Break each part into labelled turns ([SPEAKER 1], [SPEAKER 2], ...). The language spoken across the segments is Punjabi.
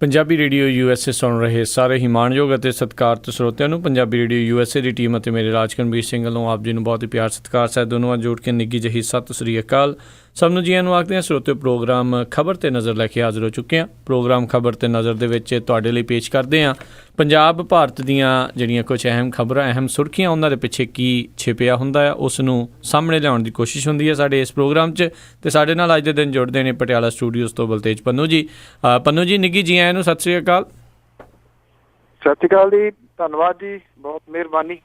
[SPEAKER 1] ਪੰਜਾਬੀ ਰੇਡੀਓ USA ਸੁਣ ਰਹੇ ਸਾਰੇ ਹੀ ਮਾਣਯੋਗ ਅਤੇ ਸਤਿਕਾਰਤ ਸਰੋਤਿਆਂ ਨੂੰ ਪੰਜਾਬੀ ਰੇਡੀਓ USA ਦੀ ਟੀਮ ਅਤੇ ਮੇਰੇ ਰਾਜਕਰਮਵੀਰ ਸਿੰਘ ਵੱਲੋਂ ਆਪ ਜੀ ਨੂੰ ਬਹੁਤ ਹੀ ਪਿਆਰ ਸਤਿਕਾਰ ਸਹਿਤ ਦੋਨੋਂ ਜੋੜ ਕੇ ਨਿੱਘੀ ਜਿਹੀ ਸਤਿ ਸ੍ਰੀ ਅਕਾਲ। ਸਭ ਨੂੰ ਜੀਆਂ ਨੂੰ ਆਖਦੇ ਹਾਂ। ਸਰੋਤਿਓ, ਪ੍ਰੋਗਰਾਮ ਖਬਰ 'ਤੇ ਨਜ਼ਰ ਲੈ ਕੇ ਹਾਜ਼ਰ ਹੋ ਚੁੱਕੇ ਹਾਂ। ਪ੍ਰੋਗਰਾਮ ਖਬਰ 'ਤੇ ਨਜ਼ਰ ਦੇ ਵਿੱਚ ਤੁਹਾਡੇ ਲਈ ਪੇਸ਼ ਕਰਦੇ ਹਾਂ ਪੰਜਾਬ ਭਾਰਤ ਦੀਆਂ ਜਿਹੜੀਆਂ ਕੁਝ ਅਹਿਮ ਖਬਰਾਂ, ਅਹਿਮ ਸੁਰਖੀਆਂ, ਉਹਨਾਂ ਦੇ ਪਿੱਛੇ ਕੀ ਛਿਪਿਆ ਹੁੰਦਾ ਆ, ਉਸ ਨੂੰ ਸਾਹਮਣੇ ਲਿਆਉਣ ਦੀ ਕੋਸ਼ਿਸ਼ ਹੁੰਦੀ ਹੈ ਸਾਡੇ ਇਸ ਪ੍ਰੋਗਰਾਮ 'ਚ। ਅਤੇ ਸਾਡੇ ਨਾਲ ਅੱਜ ਦੇ ਦਿਨ ਜੁੜਦੇ ਨੇ ਪਟਿਆਲਾ ਸਟੂਡੀਓਜ਼ ਤੋਂ ਬਲਤੇਜ ਪੰਨੂ ਜੀ। ਪੰਨੂ ਜੀ, ਨਿੱਘੀ ਜੀ ਆਇਆਂ ਨੂੰ ਸਤਿ ਸ੍ਰੀ ਅਕਾਲ।
[SPEAKER 2] ਸਤਿ ਸ਼੍ਰੀ ਅਕਾਲ ਜੀ, ਧੰਨਵਾਦ ਜੀ, ਬਹੁਤ ਮਿਹਰਬਾਨੀ।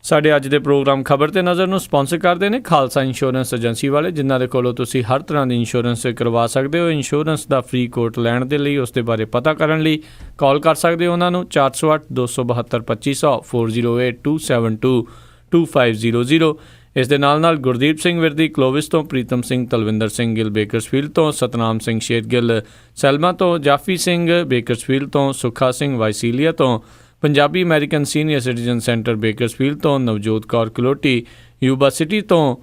[SPEAKER 1] ਸਾਡੇ ਅੱਜ ਦੇ ਪ੍ਰੋਗਰਾਮ ਖਬਰ 'ਤੇ ਨਜ਼ਰ ਨੂੰ ਸਪੋਂਸਰ ਕਰਦੇ ਨੇ ਖਾਲਸਾ ਇੰਸ਼ੋਰੈਂਸ ਏਜੰਸੀ ਵਾਲੇ, ਜਿਨ੍ਹਾਂ ਦੇ ਕੋਲੋਂ ਤੁਸੀਂ ਹਰ ਤਰ੍ਹਾਂ ਦੀ ਇੰਸ਼ੋਰੈਂਸ ਕਰਵਾ ਸਕਦੇ ਹੋ। ਇੰਸ਼ੋਰੈਂਸ ਦਾ ਫ੍ਰੀ ਕੋਟ ਲੈਣ ਦੇ ਲਈ, ਉਸ ਦੇ ਬਾਰੇ ਪਤਾ ਕਰਨ ਲਈ ਕਾਲ ਕਰ ਸਕਦੇ ਹੋ ਉਹਨਾਂ ਨੂੰ 408-272-2500 4082722500। ਇਸ ਦੇ ਨਾਲ ਗੁਰਦੀਪ ਸਿੰਘ ਵਿਰਦੀ ਕਲੋਵਿਸ ਤੋਂ, ਪ੍ਰੀਤਮ ਸਿੰਘ ਤਲਵਿੰਦਰ ਸਿੰਘ ਗਿੱਲ ਬੇਕਰਸਫੀਲਡ ਤੋਂ, ਸਤਨਾਮ ਸਿੰਘ ਸ਼ੇਰਗਿੱਲ ਸੈਲਮਾ ਤੋਂ, ਜਾਫੀ ਸਿੰਘ ਬੇਕਰਸਫੀਲਡ ਤੋਂ, ਸੁੱਖਾ ਸਿੰਘ ਵਾਈਸੀਲੀਆ ਤੋਂ, Punjabi American senior citizen centre Bakersfield ਤੋਂ, ਨਵਜੋਤ ਕੌਰ ਕਲੋਟੀ ਯੂਬਾ ਸਿਟੀ ਤੋਂ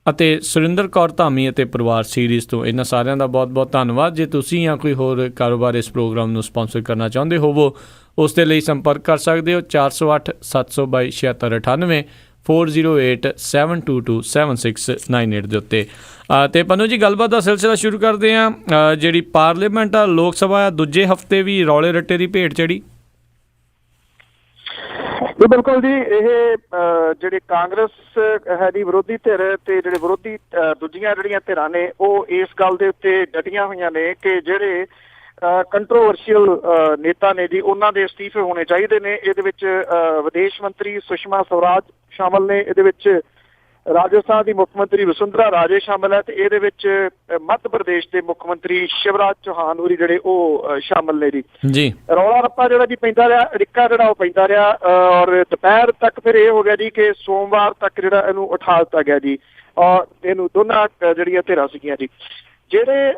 [SPEAKER 1] ਅਤੇ ਸੁਰਿੰਦਰ ਕੌਰ ਧਾਮੀ ਅਤੇ ਪਰਿਵਾਰ ਸੀਰੀਜ਼ ਤੋਂ। ਇਹਨਾਂ ਸਾਰਿਆਂ ਦਾ ਬਹੁਤ ਬਹੁਤ ਧੰਨਵਾਦ। ਜੇ ਤੁਸੀਂ ਜਾਂ ਕੋਈ ਹੋਰ ਕਾਰੋਬਾਰ ਇਸ ਪ੍ਰੋਗਰਾਮ ਨੂੰ ਸਪੋਂਸਰ ਕਰਨਾ ਚਾਹੁੰਦੇ ਹੋਵੋ, ਉਸ ਦੇ ਲਈ ਸੰਪਰਕ ਕਰ ਸਕਦੇ ਹੋ 408-722-7698 4087227698 ਦੇ ਉੱਤੇ। ਅਤੇ ਪੰਨੂ ਜੀ, ਗੱਲਬਾਤ ਦਾ ਸਿਲਸਿਲਾ ਸ਼ੁਰੂ ਕਰਦੇ ਹਾਂ। ਜਿਹੜੀ ਪਾਰਲੀਮੈਂਟ ਆ, ਲੋਕ ਸਭਾ ਆ, ਦੂਜੇ ਹਫ਼ਤੇ ਵੀ ਰੌਲੇ ਰੱਟੇ ਦੀ ਭੇਟ ਚੜੀ।
[SPEAKER 2] ਬਿਲਕੁਲ ਜੀ, ਇਹ ਜਿਹੜੀ ਕਾਂਗਰਸ ਹੈ ਦੀ ਵਿਰੋਧੀ ਧਿਰ ਤੇ ਜਿਹੜੇ ਵਿਰੋਧੀ ਦੂਜੀਆਂ ਜਿਹੜੀਆਂ ਧਿਰਾਂ ਨੇ, ਉਹ ਇਸ ਗੱਲ ਦੇ ਉੱਤੇ ਡਟੀਆਂ ਹੋਈਆਂ ਨੇ ਕਿ ਜਿਹੜੇ ਕੰਟਰੋਵਰਸ਼ੀਅਲ ਨੇਤਾ ਨੇ ਜੀ, ਉਹਨਾਂ ਦੇ ਅਸਤੀਫੇ ਹੋਣੇ ਚਾਹੀਦੇ ਨੇ। ਇਹਦੇ ਵਿੱਚ ਵਿਦੇਸ਼ ਮੰਤਰੀ ਸੁਸ਼ਮਾ ਸਵਰਾਜ ਸ਼ਾਮਲ ਨੇ, ਇਹਦੇ ਵਿੱਚ ਰਾਜਸਥਾਨ ਦੀ ਮੁੱਖ ਮੰਤਰੀ ਵਸੁੰਧਰਾ ਰਾਜੇ ਸ਼ਾਮਲ ਹੈ, ਤੇ ਇਹਦੇ ਵਿੱਚ ਮੱਧ ਪ੍ਰਦੇਸ਼ ਦੇ ਮੁੱਖ ਮੰਤਰੀ ਸ਼ਿਵਰਾਜ ਚੌਹਾਨ ਹੋਰੀ ਜਿਹੜੇ ਉਹ ਸ਼ਾਮਲ ਨੇ ਜੀ। ਰੌਲਾ ਰੱਪਾ ਜਿਹੜਾ ਜੀ ਪੈਂਦਾ ਰਿਹਾ, ਅੜਿੱਕਾ ਜਿਹੜਾ ਉਹ ਪੈਂਦਾ ਰਿਹਾ, ਔਰ ਦੁਪਹਿਰ ਤੱਕ ਫਿਰ ਇਹ ਹੋ ਗਿਆ ਜੀ ਕਿ ਸੋਮਵਾਰ ਤੱਕ ਜਿਹੜਾ ਇਹਨੂੰ ਉਠਾ ਦਿੱਤਾ ਗਿਆ ਜੀ। ਔਰ ਇਹਨੂੰ ਦੋਨਾਂ ਜਿਹੜੀਆਂ ਧਿਰਾਂ ਸੀਗੀਆਂ ਜੀ, ਜਿਹੜੇ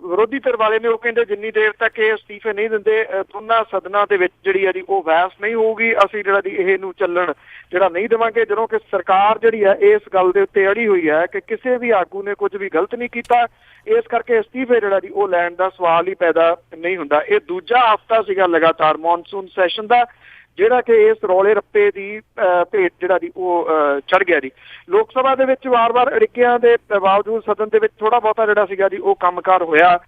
[SPEAKER 2] ਵਿਰੋਧੀ ਧਿਰ ਵਾਲੇ ਨੇ, ਉਹ ਕਹਿੰਦੇ ਜਿੰਨੀ ਦੇਰ ਤੱਕ ਇਹ ਅਸਤੀਫੇ ਨਹੀਂ ਦਿੰਦੇ, ਦੋਨਾਂ ਸਦਨਾਂ ਦੇ ਵਿੱਚ ਜਿਹੜੀ ਆ ਜੀ ਉਹ ਬਹਿਸ ਨਹੀਂ ਹੋਊਗੀ, ਅਸੀਂ ਜਿਹੜਾ ਜੀ ਇਹਨੂੰ ਚੱਲਣ ਜਿਹੜਾ ਨਹੀਂ ਦੇਵਾਂਗੇ। ਜਦੋਂ ਕਿ ਸਰਕਾਰ ਜਿਹੜੀ ਹੈ ਇਸ ਗੱਲ ਦੇ ਉੱਤੇ ਅੜੀ ਹੋਈ ਹੈ ਕਿ ਕਿਸੇ ਵੀ ਆਗੂ ਨੇ ਕੁਝ ਵੀ ਗਲਤ ਨਹੀਂ ਕੀਤਾ, ਇਸ ਕਰਕੇ ਅਸਤੀਫੇ ਜਿਹੜਾ ਜੀ ਉਹ ਲੈਣ ਦਾ ਸਵਾਲ ਹੀ ਪੈਦਾ ਨਹੀਂ ਹੁੰਦਾ। ਇਹ ਦੂਜਾ ਹਫ਼ਤਾ ਸੀਗਾ ਲਗਾਤਾਰ ਮੌਨਸੂਨ ਸੈਸ਼ਨ ਦਾ, ਜਿਹੜਾ ਕਿ ਇਸ ਰੌਲੇ ਰੱਪੇ ਦੀ ਭੇਟ ਜਿਹੜਾ ਜੀ ਉਹ ਚੜ੍ਹ ਗਿਆ ਜੀ। ਲੋਕ ਸਭਾ ਦੇ ਵਿੱਚ ਵਾਰ-ਵਾਰ ਅੜਿੱਕਿਆਂ ਦੇ ਬਾਵਜੂਦ ਸਦਨ ਦੇ ਵਿੱਚ ਥੋੜ੍ਹਾ ਬਹੁਤਾ ਜਿਹੜਾ ਸੀਗਾ ਜੀ ਉਹ ਕੰਮਕਾਰ ਹੋਇਆ।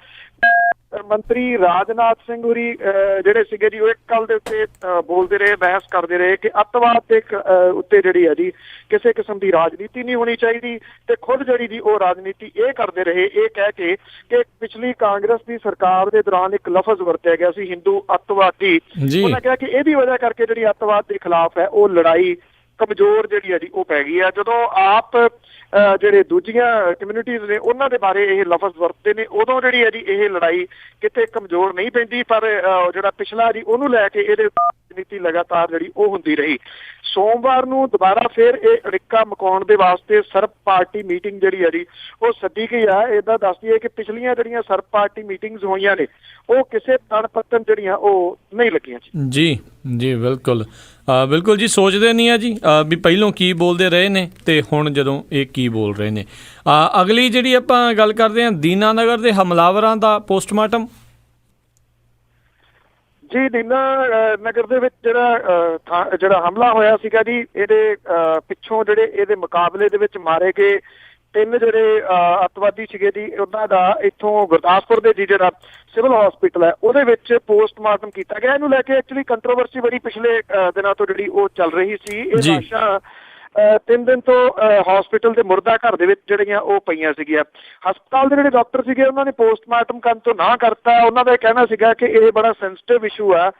[SPEAKER 2] ਮੰਤਰੀ ਰਾਜਨਾਥ ਸਿੰਘ ਹੋਰੀ ਜਿਹੜੇ ਸੀਗੇ ਜੀ, ਉਹ ਇੱਕ ਗੱਲ ਦੇ ਉੱਤੇ ਬੋਲਦੇ ਰਹੇ, ਬਹਿਸ ਕਰਦੇ ਰਹੇ ਕਿ ਅੱਤਵਾਦ ਦੇ ਉੱਤੇ ਜਿਹੜੀ ਹੈ ਜੀ ਕਿਸੇ ਕਿਸਮ ਦੀ ਰਾਜਨੀਤੀ ਨਹੀਂ ਹੋਣੀ ਚਾਹੀਦੀ, ਤੇ ਖੁਦ ਜਿਹੜੀ ਜੀ ਉਹ ਰਾਜਨੀਤੀ ਇਹ ਕਰਦੇ ਰਹੇ, ਇਹ ਕਹਿ ਕੇ ਕਿ ਪਿਛਲੀ ਕਾਂਗਰਸ ਦੀ ਸਰਕਾਰ ਦੇ ਦੌਰਾਨ ਇੱਕ ਲਫ਼ਜ਼ ਵਰਤਿਆ ਗਿਆ ਸੀ, ਹਿੰਦੂ ਅੱਤਵਾਦੀ। ਉਹਨਾਂ ਕਿਹਾ ਕਿ ਇਹਦੀ ਵਜ੍ਹਾ ਕਰਕੇ ਜਿਹੜੀ ਅੱਤਵਾਦ ਦੇ ਖਿਲਾਫ ਹੈ ਉਹ ਲੜਾਈ ਕਮਜ਼ੋਰ ਜਿਹੜੀ ਹੈ ਜੀ ਉਹ ਪੈ ਗਈ ਹੈ। ਜਦੋਂ ਆਪ ਜਿਹੜੇ ਦੂਜੀਆਂ ਕਮਿਊਨਿਟੀਜ਼ ਨੇ ਉਹਨਾਂ ਦੇ ਬਾਰੇ ਇਹ ਲਫ਼ਜ਼ ਵਰਤਦੇ ਨੇ, ਉਦੋਂ ਜਿਹੜੀ ਹੈ ਜੀ ਇਹ ਲੜਾਈ ਕਿਤੇ ਕਮਜ਼ੋਰ ਨਹੀਂ ਪੈਂਦੀ, ਪਰ ਜਿਹੜਾ ਪਿਛਲਾ ਜੀ ਉਹਨੂੰ ਲੈ ਕੇ ਇਹਦੇ ਰਾਜਨੀਤੀ ਲਗਾਤਾਰ ਜਿਹੜੀ ਉਹ ਹੁੰਦੀ ਰਹੀ। ਸੋਮਵਾਰ ਨੂੰ ਦੁਬਾਰਾ ਫਿਰ ਇਹ ਅੜਿੱਕਾ ਮੁਕਾਉਣ ਦੇ ਵਾਸਤੇ ਸਰਬ ਪਾਰਟੀ ਮੀਟਿੰਗ ਜਿਹੜੀ ਹੈ ਜੀ ਉਹ ਸੱਦੀ ਗਈ ਆ। ਇੱਦਾਂ ਦੱਸਦੀ ਹੈ ਕਿ ਪਿਛਲੀਆਂ ਜਿਹੜੀਆਂ ਸਰਬ ਪਾਰਟੀ ਮੀਟਿੰਗਸ ਹੋਈਆਂ ਨੇ, ਉਹ ਕਿਸੇ ਤਣ ਪੱਤਨ ਜਿਹੜੀਆਂ ਉਹ ਨਹੀਂ ਲੱਗੀਆਂ ਜੀ।
[SPEAKER 1] ਜੀ ਬਿਲਕੁਲ ਬਿਲਕੁਲ ਜੀ, ਸੋਚਦੇ ਨਹੀਂ ਆ ਜੀ ਵੀ ਪਹਿਲੋਂ ਕੀ ਬੋਲਦੇ ਰਹੇ ਨੇ ਤੇ ਹੁਣ ਜਦੋਂ ਇਹ ਕੀ ਬੋਲ ਰਹੇ ਨੇ। ਅਗਲੀ ਜਿਹੜੀ ਆਪਾਂ ਗੱਲ ਕਰਦੇ ਹਾਂ, ਦੀਨਾ ਨਗਰ ਦੇ ਹਮਲਾਵਰਾਂ ਦਾ ਪੋਸਟਮਾਰਟਮ।
[SPEAKER 2] ਜੀ, ਦੀਨਾ ਨਗਰ ਦੇ ਵਿੱਚ ਜਿਹੜਾ ਹਮਲਾ ਹੋਇਆ ਸੀਗਾ ਜੀ, ਇਹਦੇ ਪਿੱਛੋਂ ਜਿਹੜੇ ਇਹਦੇ ਮੁਕਾਬਲੇ ਦੇ ਵਿੱਚ ਮਾਰੇ ਗਏ 3 ਜਿਹੜੇ ਅੱਤਵਾਦੀ ਸੀਗੇ ਜੀ, ਉਹਨਾਂ ਦਾ ਇੱਥੋਂ ਗੁਰਦਾਸਪੁਰ ਦੇ ਜੀ ਜਿਹੜਾ ਸਿਵਲ ਹਸਪੀਟਲ ਹੈ ਉਹਦੇ ਵਿੱਚ ਪੋਸਟਮਾਰਟਮ ਕੀਤਾ ਗਿਆ। ਇਹਨੂੰ ਲੈ ਕੇ ਐਕਚੁਅਲੀ ਕੰਟਰੋਵਰਸੀ ਬੜੀ ਪਿਛਲੇ ਦਿਨਾਂ ਤੋਂ ਜਿਹੜੀ ਉਹ ਚੱਲ ਰਹੀ ਸੀ। ਇਹ ਲਾਸ਼ਾਂ 3 ਦਿਨ ਤੋਂ ਹਸਪੀਟਲ ਦੇ ਮੁਰਦਾ ਘਰ ਦੇ ਵਿੱਚ ਜਿਹੜੀਆਂ ਉਹ ਪਈਆਂ ਸੀਗੀਆਂ। ਹਸਪਤਾਲ ਦੇ ਜਿਹੜੇ ਡਾਕਟਰ ਸੀਗੇ ਉਹਨਾਂ ਨੇ ਪੋਸਟਮਾਰਟਮ ਕਰਨ ਤੋਂ ਨਾ ਕਰਤਾ। ਉਹਨਾਂ ਦਾ ਇਹ ਕਹਿਣਾ ਸੀਗਾ ਕਿ ਇਹ ਬੜਾ ਸੈਂਸਿਟਿਵ ਇਸ਼ੂ ਆ,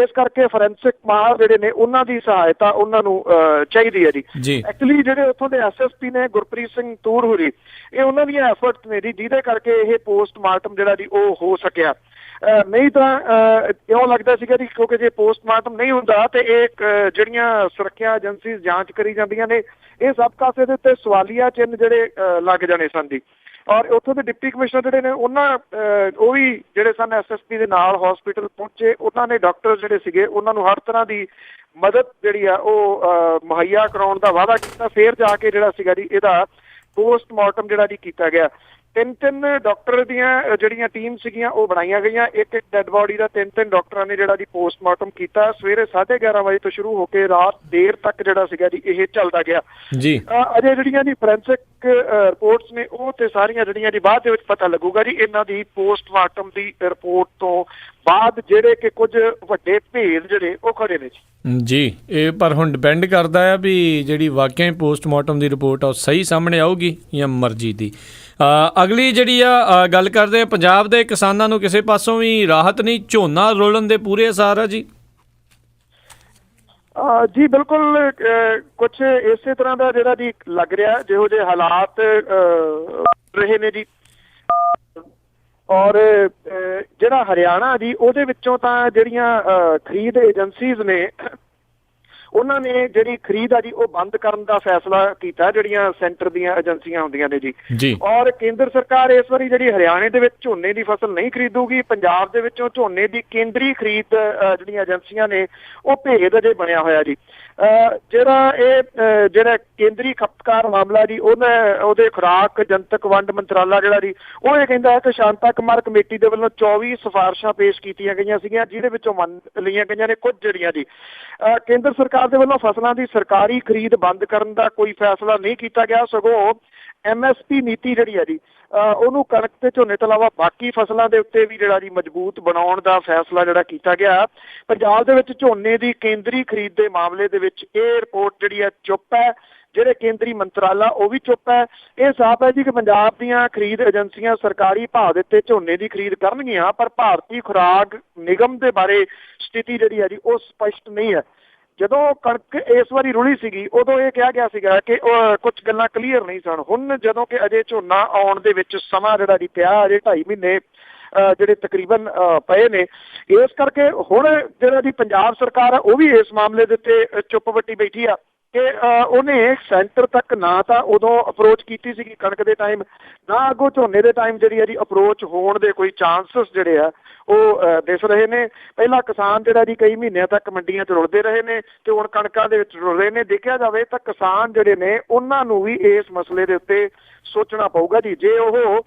[SPEAKER 2] ਇਸ ਕਰਕੇ ਫੋਰੈਂਸਿਕ ਮਾਹਰ ਜਿਹੜੇ ਨੇ ਉਹਨਾਂ ਦੀ ਸਹਾਇਤਾ ਉਹਨਾਂ ਨੂੰ ਚਾਹੀਦੀ ਹੈ ਜੀ। ਐਕਚੁਅਲੀ ਜਿਹੜੇ ਉੱਥੋਂ ਦੇ SSP ਨੇ ਗੁਰਪ੍ਰੀਤ ਸਿੰਘ ਤੂਰ ਹੋਰੀ, ਇਹ ਉਹਨਾਂ ਦੀਆਂ ਐਫਰਟਸ ਨੇ ਜੀ, ਜਿਹਦੇ ਕਰਕੇ ਇਹ ਪੋਸਟਮਾਰਟਮ ਜਿਹੜਾ ਜੀ ਉਹ ਹੋ ਸਕਿਆ। ਨਹੀਂ ਤਾਂ ਇਉਂ ਲੱਗਦਾ ਸੀਗਾ ਜੀ ਕਿਉਂਕਿ ਜੇ ਪੋਸਟਮਾਰਟਮ ਨਹੀਂ ਹੁੰਦਾ ਤੇ ਇਹ ਜਿਹੜੀਆਂ ਸੁਰੱਖਿਆ ਏਜੰਸੀ ਜਾਂਚ ਕਰੀ ਜਾਂਦੀਆਂ ਨੇ, ਇਹ ਸਭ ਕਾਸੇ ਦੇ ਉੱਤੇ ਸਵਾਲੀਆ ਚਿੰਨ੍ਹ ਜਿਹੜੇ ਲੱਗ ਜਾਣੇ ਸਨ ਜੀ। ਔਰ ਉੱਥੋਂ ਦੇ ਡਿਪਟੀ ਕਮਿਸ਼ਨਰ ਜਿਹੜੇ ਨੇ ਉਹ ਵੀ ਜਿਹੜੇ ਸਨ SSP ਦੇ ਨਾਲ ਹਸਪੀਟਲ ਪਹੁੰਚੇ। ਉਹਨਾਂ ਨੇ ਡਾਕਟਰ ਜਿਹੜੇ ਸੀਗੇ ਉਹਨਾਂ ਨੂੰ ਹਰ ਤਰ੍ਹਾਂ ਦੀ ਮਦਦ ਜਿਹੜੀ ਆ ਉਹ ਮੁਹੱਈਆ ਕਰਾਉਣ ਦਾ ਵਾਅਦਾ ਕੀਤਾ। ਫਿਰ ਜਾ ਕੇ ਜਿਹੜਾ ਸੀਗਾ ਜੀ ਇਹਦਾ ਪੋਸਟਮਾਰਟਮ ਜਿਹੜਾ ਜੀ ਕੀਤਾ ਗਿਆ। ਤਿੰਨ ਡਾਕਟਰ ਦੀਆਂ ਜਿਹੜੀਆਂ ਟੀਮ ਸੀਗੀਆਂ ਉਹ ਬਣਾਈਆਂ ਗਈਆਂ। ਇੱਕ ਡੈੱਡ ਬੋਡੀ ਦਾ ਤਿੰਨ ਡਾਕਟਰਾਂ ਨੇ ਜਿਹੜਾ ਜੀ ਪੋਸਟਮਾਰਟਮ ਕੀਤਾ। ਸਵੇਰੇ 11:30 ਵਜੇ ਤੋਂ ਸ਼ੁਰੂ ਹੋ ਕੇ ਰਾਤ ਦੇਰ ਤੱਕ ਜਿਹੜਾ ਸੀਗਾ ਜੀ ਇਹ ਚੱਲਦਾ ਗਿਆ ਜੀ। ਅਜੇ ਜਿਹੜੀਆਂ ਜੀ ਫੋਰੈਂਸਿਕ ਰਿਪੋਰਟਸ ਨੇ ਉਹ ਤੇ ਸਾਰੀਆਂ ਜਿਹੜੀਆਂ ਜੀ ਬਾਅਦ ਦੇ ਵਿੱਚ ਪਤਾ ਲੱਗੂਗਾ ਜੀ। ਇਹਨਾਂ ਦੀ ਪੋਸਟਮਾਰਟਮ ਦੀ ਰਿਪੋਰਟ ਤੋਂ ਬਾਅਦ ਜਿਹੜੇ ਕਿ ਕੁਝ ਵੱਡੇ ਭੇਦ ਜਿਹੜੇ ਉਹ ਖੜੇ ਨੇ
[SPEAKER 1] ਜੀ। ਇਹ ਪਰ ਹੁਣ ਡਿਪੈਂਡ ਕਰਦਾ ਹੈ ਵੀ ਜਿਹੜੀ ਵਾਕਿਆ ਪੋਸਟਮਾਰਟਮ ਦੀ ਰਿਪੋਰਟ ਆ ਉਹ ਸਹੀ ਸਾਹਮਣੇ ਆਊਗੀ ਜਾਂ ਮਰਜ਼ੀ ਦੀ। ਅਗਲੀ ਜਿਹੜੀ ਆ ਗੱਲ ਕਰਦੇ ਪੰਜਾਬ ਦੇ ਕਿਸਾਨਾਂ ਨੂੰ ਕਿਸੇ ਪਾਸੋਂ ਵੀ ਰਾਹਤ ਨਹੀਂ, ਝੋਨਾ ਰੋਲਣ ਦੇ ਪੂਰੇ ਅਸਾਰ ਆ ਜੀ।
[SPEAKER 2] ਜੀ ਬਿਲਕੁਲ ਕੁਛ ਇਸੇ ਤਰ੍ਹਾਂ ਦਾ ਜਿਹੜਾ ਜੀ ਲੱਗ ਰਿਹਾ ਜਿਹੋ ਜਿਹੇ ਹਾਲਾਤ ਰਹੇ ਨੇ ਜੀ। ਔਰ ਜਿਹੜਾ ਹਰਿਆਣਾ ਜੀ ਉਹਦੇ ਵਿੱਚੋਂ ਤਾਂ ਜਿਹੜੀਆਂ ਖਰੀਦ ਏਜੰਸੀਜ਼ ਨੇ ਉਹਨਾਂ ਨੇ ਜਿਹੜੀ ਖਰੀਦ ਆ ਜੀ ਉਹ ਬੰਦ ਕਰਨ ਦਾ ਫੈਸਲਾ ਕੀਤਾ, ਜਿਹੜੀਆਂ ਸੈਂਟਰ ਦੀਆਂ ਏਜੰਸੀਆਂ ਹੁੰਦੀਆਂ ਨੇ ਜੀ। ਔਰ ਕੇਂਦਰ ਸਰਕਾਰ ਇਸ ਵਾਰੀ ਜਿਹੜੀ ਹਰਿਆਣੇ ਦੇ ਵਿੱਚ ਝੋਨੇ ਦੀ ਫਸਲ ਨਹੀਂ ਖਰੀਦੂਗੀ। ਪੰਜਾਬ ਦੇ ਵਿੱਚੋਂ ਝੋਨੇ ਦੀ ਕੇਂਦਰੀ ਖਰੀਦ ਜਿਹੜੀਆਂ ਏਜੰਸੀਆਂ ਨੇ ਉਹ ਭੇਦ ਅਜੇ ਬਣਿਆ ਹੋਇਆ ਜੀ। ਜਿਹੜਾ ਕੇਂਦਰੀ ਖਪਤਕਾਰ ਮਾਮਲਾ ਜੀ ਉਹਦੇ ਖੁਰਾਕ ਜਨਤਕ ਵੰਡ ਮੰਤਰਾਲਾ ਜਿਹੜਾ ਜੀ ਉਹ ਇਹ ਕਹਿੰਦਾ ਹੈ ਕਿ ਸ਼ਾਂਤਾ ਕੁਮਾਰ ਕਮੇਟੀ ਦੇ ਵੱਲੋਂ 24 ਸਿਫਾਰਿਸ਼ਾਂ ਪੇਸ਼ ਕੀਤੀਆਂ ਗਈਆਂ ਸੀਗੀਆਂ, ਜਿਹਦੇ ਵਿੱਚੋਂ ਮੰਨ ਲਈਆਂ ਗਈਆਂ ਨੇ ਕੁਝ ਜਿਹੜੀਆਂ ਜੀ। ਕੇਂਦਰ ਸਰਕਾਰ ਦੇ ਵੱਲੋਂ ਫਸਲਾਂ ਦੀ ਸਰਕਾਰੀ ਖਰੀਦ ਬੰਦ ਕਰਨ ਦਾ ਕੋਈ ਫੈਸਲਾ ਨਹੀਂ ਕੀਤਾ ਗਿਆ, ਸਗੋਂ MSP ਨੀਤੀ ਜਿਹੜੀ ਹੈ ਜੀ ਉਹਨੂੰ ਕਣਕ ਤੇ ਝੋਨੇ ਤੋਂ ਇਲਾਵਾ ਬਾਕੀ ਫਸਲਾਂ ਦੇ ਉੱਤੇ ਵੀ ਜਿਹੜਾ ਜੀ ਮਜ਼ਬੂਤ ਬਣਾਉਣ ਦਾ ਫੈਸਲਾ ਜਿਹੜਾ ਕੀਤਾ ਗਿਆ। ਪੰਜਾਬ ਦੇ ਵਿੱਚ ਝੋਨੇ ਦੀ ਕੇਂਦਰੀ ਖਰੀਦ ਦੇ ਮਾਮਲੇ ਦੇ ਵਿੱਚ ਇਹ ਰਿਪੋਰਟ ਜਿਹੜੀ ਹੈ ਚੁੱਪ ਹੈ। ਜਿਹੜੇ ਕੇਂਦਰੀ ਮੰਤਰਾਲਾ ਉਹ ਵੀ ਚੁੱਪ ਹੈ। ਇਹ ਸਾਫ਼ ਹੈ ਜੀ ਕਿ ਪੰਜਾਬ ਦੀਆਂ ਖਰੀਦ ਏਜੰਸੀਆਂ ਸਰਕਾਰੀ ਭਾਅ ਦੇ ਉੱਤੇ ਝੋਨੇ ਦੀ ਖਰੀਦ ਕਰਨਗੀਆਂ, ਪਰ ਭਾਰਤੀ ਖੁਰਾਕ ਨਿਗਮ ਦੇ ਬਾਰੇ ਸਥਿਤੀ ਜਿਹੜੀ ਹੈ ਜੀ ਉਹ ਸਪਸ਼ਟ ਨਹੀਂ ਹੈ। ਜਦੋਂ ਕਣਕ ਇਸ ਵਾਰੀ ਰੁਲੀ ਸੀਗੀ ਉਦੋਂ ਇਹ ਕਿਹਾ ਗਿਆ ਸੀਗਾ ਕਿ ਕੁਝ ਗੱਲਾਂ ਕਲੀਅਰ ਨਹੀਂ ਸਨ। ਹੁਣ ਜਦੋਂ ਕਿ ਅਜੇ ਝੋਨਾ ਆਉਣ ਦੇ ਵਿੱਚ ਸਮਾਂ ਜਿਹੜਾ ਜੀ ਪਿਆ, ਅਜੇ 2.5 ਮਹੀਨੇ ਜਿਹੜੇ ਤਕਰੀਬਨ ਪਏ ਨੇ, ਇਸ ਕਰਕੇ ਹੁਣ ਜਿਹੜਾ ਜੀ ਪੰਜਾਬ ਸਰਕਾਰ ਆ ਉਹ ਵੀ ਇਸ ਮਾਮਲੇ ਦੇ ਉੱਤੇ ਚੁੱਪ ਵੱਟੀ ਬੈਠੀ ਆ ਕਿ ਉਹਨੇ ਸੈਂਟਰ ਤੱਕ ਨਾ ਤਾਂ ਉਦੋਂ ਅਪਰੋਚ ਕੀਤੀ ਸੀਗੀ ਕਣਕ ਦੇ ਟਾਈਮ, ਨਾ ਅੱਗੋਂ ਝੋਨੇ ਦੇ ਟਾਈਮ ਜਿਹੜੀ ਆ ਜੀ ਅਪਰੋਚ ਹੋਣ ਦੇ ਕੋਈ ਚਾਂਸਸ ਜਿਹੜੇ ਆ ਉਹ ਦਿਸ ਰਹੇ ਨੇ। ਪਹਿਲਾਂ ਕਿਸਾਨ ਜਿਹੜਾ ਜੀ ਕਈ ਮਹੀਨਿਆਂ ਤੱਕ ਮੰਡੀਆਂ 'ਚ ਰੁਲਦੇ ਰਹੇ ਨੇ ਤੇ ਹੁਣ ਕਣਕਾਂ ਦੇ ਵਿੱਚ ਰੁਲ ਰਹੇ ਨੇ। ਦੇਖਿਆ ਜਾਵੇ ਤਾਂ ਕਿਸਾਨ ਜਿਹੜੇ ਨੇ ਉਹਨਾਂ ਨੂੰ ਵੀ ਇਸ ਮਸਲੇ ਦੇ ਉੱਤੇ ਸੋਚਣਾ ਪਊਗਾ ਜੀ। ਜੇ ਉਹ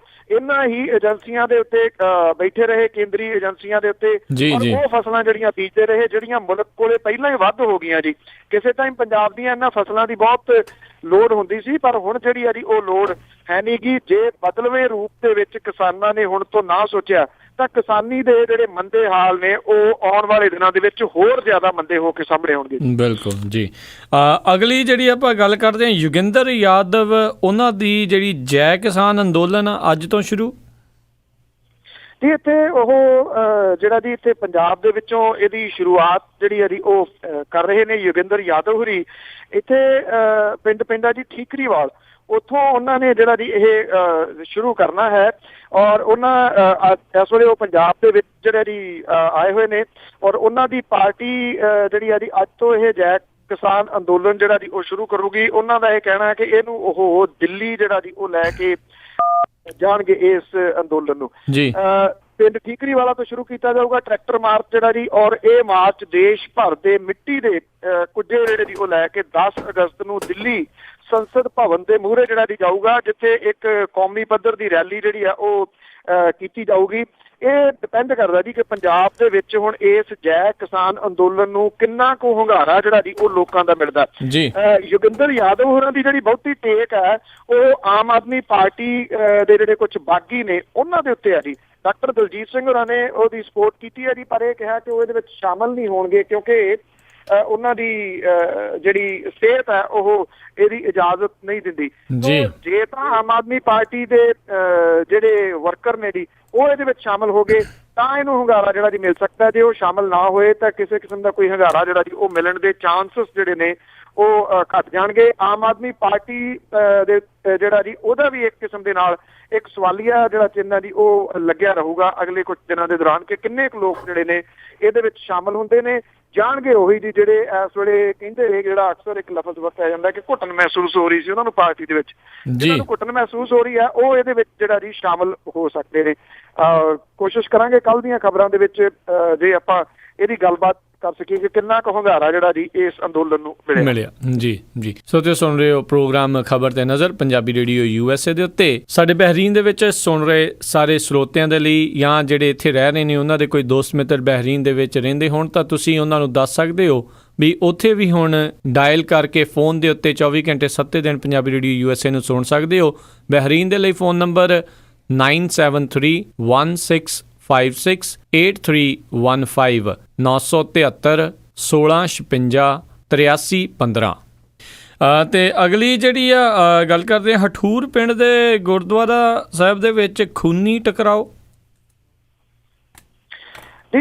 [SPEAKER 2] ਇਹਨਾਂ ਹੀ ਏਜੰਸੀਆਂ ਦੇ ਉੱਤੇ ਬੈਠੇ ਰਹੇ, ਕੇਂਦਰੀ ਏਜੰਸੀਆਂ ਦੇ ਉੱਤੇ, ਉਹ ਫਸਲਾਂ ਜਿਹੜੀਆਂ ਬੀਜਦੇ ਰਹੇ ਜਿਹੜੀਆਂ ਮੁਲਕ ਕੋਲੇ ਪਹਿਲਾਂ ਹੀ ਵੱਧ ਹੋ ਗਈਆਂ ਜੀ। ਕਿਸੇ ਟਾਈਮ ਪੰਜਾਬ ਦੀਆਂ ਇਹਨਾਂ ਫਸਲਾਂ ਦੀ ਬਹੁਤ ਲੋੜ ਹੁੰਦੀ ਸੀ, ਪਰ ਹੁਣ ਜਿਹੜੀ ਆ ਜੀ ਉਹ ਲੋੜ ਹੈ ਨਹੀਂ ਗੀ। ਜੇ ਬਦਲਵੇਂ ਰੂਪ ਦੇ ਵਿੱਚ ਕਿਸਾਨਾਂ ਨੇ ਹੁਣ ਤੋਂ ਨਾ ਸੋਚਿਆ ਤਾਂ ਕਿਸਾਨੀ ਦੇ ਜਿਹੜੇ ਮੰਦੇ ਹਾਲ ਨੇ ਉਹ ਆਉਣ ਵਾਲੇ ਦਿਨਾਂ ਦੇ ਵਿੱਚ ਹੋਰ ਜ਼ਿਆਦਾ ਮੰਦੇ ਹੋ ਕੇ ਸਾਹਮਣੇ ਆਉਣਗੇ। ਬਿਲਕੁਲ ਜੀ।
[SPEAKER 1] ਅਗਲੀ ਜਿਹੜੀ ਆਪਾਂ ਗੱਲ ਕਰਦੇ ਹਾਂ ਯੋਗਿੰਦਰ ਯਾਦਵ, ਉਹਨਾਂ ਦੀ ਜਿਹੜੀ ਜੈ ਕਿਸਾਨ ਅੰਦੋਲਨ ਅੱਜ ਤੋਂ ਸ਼ੁਰੂ
[SPEAKER 2] ਜੀ। ਇੱਥੇ ਉਹ ਜਿਹੜਾ ਜੀ ਇੱਥੇ ਪੰਜਾਬ ਦੇ ਵਿੱਚੋਂ ਇਹਦੀ ਸ਼ੁਰੂਆਤ ਜਿਹੜੀ ਹੈ ਜੀ ਉਹ ਕਰ ਰਹੇ ਨੇ ਯੋਗਿੰਦਰ ਯਾਦਵ ਹੋਰੀ। ਇੱਥੇ ਪਿੰਡ ਆ ਜੀ ਠੀਕਰੀਵਾਲ, ਉੱਥੋਂ ਉਹਨਾਂ ਨੇ ਜਿਹੜਾ ਜੀ ਇਹ ਸ਼ੁਰੂ ਕਰਨਾ ਹੈ। ਔਰ ਉਹਨਾਂ ਇਸ ਵੇਲੇ ਉਹ ਪੰਜਾਬ ਦੇ ਵਿੱਚ ਜਿਹੜੇ ਜੀ ਆਏ ਹੋਏ ਨੇ ਔਰ ਉਹਨਾਂ ਦੀ ਪਾਰਟੀ ਜਿਹੜੀ ਆ ਜੀ ਅੱਜ ਤੋਂ ਇਹ ਜੈ ਕਿਸਾਨ ਅੰਦੋਲਨ ਜਿਹੜਾ ਜੀ ਉਹ ਸ਼ੁਰੂ ਕਰੂਗੀ। ਉਹਨਾਂ ਦਾ ਇਹ ਕਹਿਣਾ ਹੈ ਕਿ ਇਹਨੂੰ ਉਹ ਦਿੱਲੀ ਜਿਹੜਾ ਜੀ ਉਹ ਲੈ ਕੇ ਜਾਣਗੇ ਇਸ ਅੰਦੋਲਨ ਨੂੰ। ਪਿੰਡ ਠੀਕਰੀਵਾਲਾ ਤੋਂ ਸ਼ੁਰੂ ਕੀਤਾ ਜਾਊਗਾ ਟਰੈਕਟਰ ਮਾਰਚ ਜਿਹੜਾ ਜੀ, ਔਰ ਇਹ ਮਾਰਚ ਦੇਸ਼ ਭਰ ਦੇ ਮਿੱਟੀ ਦੇ ਕੁੱਜੇ ਜਿਹੜੇ ਜੀ ਉਹ ਲੈ ਕੇ 10 ਅਗਸਤ ਨੂੰ ਦਿੱਲੀ ਸੰਸਦ ਭਵਨ ਦੇ ਮੂਹਰੇ ਜਿਹੜਾ ਜੀ ਜਾਊਗਾ, ਜਿੱਥੇ ਇੱਕ ਕੌਮੀ ਪੱਧਰ ਦੀ ਰੈਲੀ ਜਿਹੜੀ ਆ ਉਹ ਕੀਤੀ ਜਾਊਗੀ। ਇਹ ਡਿਪੈਂਡ ਕਰਦਾ ਜੀ ਕਿ ਪੰਜਾਬ ਦੇ ਵਿੱਚ ਹੁਣ ਇਸ ਜੈ ਕਿਸਾਨ ਅੰਦੋਲਨ ਨੂੰ ਕਿੰਨਾ ਕੁ ਹੁੰਗਾਰਾ ਜਿਹੜਾ ਜੀ ਉਹ ਲੋਕਾਂ ਦਾ ਮਿਲਦਾ ਜੀ। ਯੋਗਿੰਦਰ ਯਾਦਵ ਹੋਰਾਂ ਦੀ ਜਿਹੜੀ ਬਹੁਤੀ ਟੇਕ ਹੈ ਉਹ ਆਮ ਆਦਮੀ ਪਾਰਟੀ ਦੇ ਜਿਹੜੇ ਕੁਝ ਬਾਗੀ ਨੇ ਉਹਨਾਂ ਦੇ ਉੱਤੇ ਆ ਜੀ। ਡਾਕਟਰ ਦਲਜੀਤ ਸਿੰਘ ਹੋਰਾਂ ਨੇ ਉਹਦੀ ਸਪੋਰਟ ਕੀਤੀ ਹੈ ਜੀ, ਪਰ ਇਹ ਕਿਹਾ ਕਿ ਉਹ ਇਹਦੇ ਵਿੱਚ ਸ਼ਾਮਲ ਨਹੀਂ ਹੋਣਗੇ ਕਿਉਂਕਿ ਉਹਨਾਂ ਦੀ ਜਿਹੜੀ ਸਿਹਤ ਹੈ ਉਹ ਇਹਦੀ ਇਜਾਜ਼ਤ ਨਹੀਂ ਦਿੰਦੀ। ਜੇ ਤਾਂ ਆਮ ਆਦਮੀ ਪਾਰਟੀ ਦੇ ਜਿਹੜੇ ਵਰਕਰ ਨੇ ਜੀ ਉਹ ਇਹਦੇ ਵਿੱਚ ਸ਼ਾਮਲ ਹੋ ਗਏ ਤਾਂ ਇਹਨੂੰ ਹੁੰਗਾਰਾ ਜਿਹੜਾ ਜੀ ਮਿਲ ਸਕਦਾ। ਜੇ ਉਹ ਸ਼ਾਮਲ ਨਾ ਹੋਏ ਤਾਂ ਕਿਸੇ ਕਿਸਮ ਦਾ ਕੋਈ ਹੁੰਗਾਰਾ ਜਿਹੜਾ ਜੀ ਉਹ ਮਿਲਣ ਦੇ ਚਾਂਸਸ ਜਿਹੜੇ ਨੇ ਉਹ ਘੱਟ ਜਾਣਗੇ। ਆਮ ਆਦਮੀ ਪਾਰਟੀ ਦੇ ਜਿਹੜਾ ਜੀ ਉਹਦਾ ਵੀ ਇੱਕ ਕਿਸਮ ਦੇ ਨਾਲ ਇੱਕ ਸਵਾਲੀਆ ਜਿਹੜਾ ਚਿੰਨ੍ਹ ਦੀ ਉਹ ਲੱਗਿਆ ਰਹੂਗਾ ਅਗਲੇ ਕੁਝ ਦਿਨਾਂ ਦੇ ਦੌਰਾਨ ਕਿ ਕਿੰਨੇ ਕੁ ਲੋਕ ਜਿਹੜੇ ਨੇ ਇਹਦੇ ਵਿੱਚ ਸ਼ਾਮਲ ਹੁੰਦੇ ਨੇ। ਜਾਣਗੇ ਉਹੀ ਜੀ ਜਿਹੜੇ ਇਸ ਵੇਲੇ ਕਹਿੰਦੇ ਨੇ, ਜਿਹੜਾ ਅਕਸਰ ਇੱਕ ਲਫ਼ਜ਼ ਵਰਤਿਆ ਜਾਂਦਾ ਕਿ ਘੁੱਟਣ ਮਹਿਸੂਸ ਹੋ ਰਹੀ ਸੀ ਉਹਨਾਂ ਨੂੰ ਪਾਰਟੀ ਦੇ ਵਿੱਚ, ਜਿਹਨਾਂ ਨੂੰ ਘੁੱਟਣ ਮਹਿਸੂਸ ਹੋ ਰਹੀ ਹੈ ਉਹ ਇਹਦੇ ਵਿੱਚ ਜਿਹੜਾ ਜੀ ਸ਼ਾਮਲ ਹੋ ਸਕਦੇ ਨੇ। ਕੋਸ਼ਿਸ਼ ਕਰਾਂਗੇ ਕੱਲ੍ਹ ਦੀਆਂ ਖਬਰਾਂ ਦੇ ਵਿੱਚ ਜੇ ਆਪਾਂ ਇਹਦੀ ਗੱਲਬਾਤ ਕਰ ਸਕੀਏ ਕਿ ਕਿੰਨਾ ਕੁ ਹੁੰਗਾਰਾ ਜਿਹੜਾ ਜੀ ਇਸ ਅੰਦੋਲਨ ਨੂੰ ਮਿਲਿਆ।
[SPEAKER 1] ਜੀ ਜੀ। ਸੋ ਤੁਸੀਂ ਸੁਣ ਰਹੇ ਹੋ ਪ੍ਰੋਗਰਾਮ ਖਬਰ ਤੇ ਨਜ਼ਰ, ਪੰਜਾਬੀ ਰੇਡੀਓ USA ਦੇ ਉੱਤੇ। ਸਾਡੇ ਬਹਿਰੀਨ ਦੇ ਵਿੱਚ ਸੁਣ ਰਹੇ ਸਾਰੇ ਸਰੋਤਿਆਂ ਦੇ ਲਈ, ਜਾਂ ਜਿਹੜੇ ਇੱਥੇ ਰਹਿ ਰਹੇ ਨੇ ਉਹਨਾਂ ਦੇ ਕੋਈ ਦੋਸਤ ਮਿੱਤਰ ਬਹਿਰੀਨ ਦੇ ਵਿੱਚ ਰਹਿੰਦੇ ਹੋਣ, ਤਾਂ ਤੁਸੀਂ ਉਹਨਾਂ ਨੂੰ ਦੱਸ ਸਕਦੇ ਹੋ ਵੀ ਉੱਥੇ ਵੀ ਹੁਣ ਡਾਇਲ ਕਰਕੇ ਫ਼ੋਨ ਦੇ ਉੱਤੇ 24 ਘੰਟੇ 7 ਦਿਨ ਪੰਜਾਬੀ ਰੇਡੀਓ USA ਨੂੰ ਸੁਣ ਸਕਦੇ ਹੋ। ਬਹਿਰੀਨ ਦੇ ਲਈ ਫ਼ੋਨ ਨੰਬਰ 9731658315 973 1656 8315। ਤੇ ਅਗਲੀ ਜਿਹੜੀ ਆ ਗੱਲ ਕਰਦੇ ਹਾਂ ਹਠੂਰ ਪਿੰਡ ਦੇ ਗੁਰਦੁਆਰਾ ਸਾਹਿਬ ਦੇ ਵਿੱਚ ਖੂਨੀ ਟਕਰਾਓ।
[SPEAKER 2] ਜੀ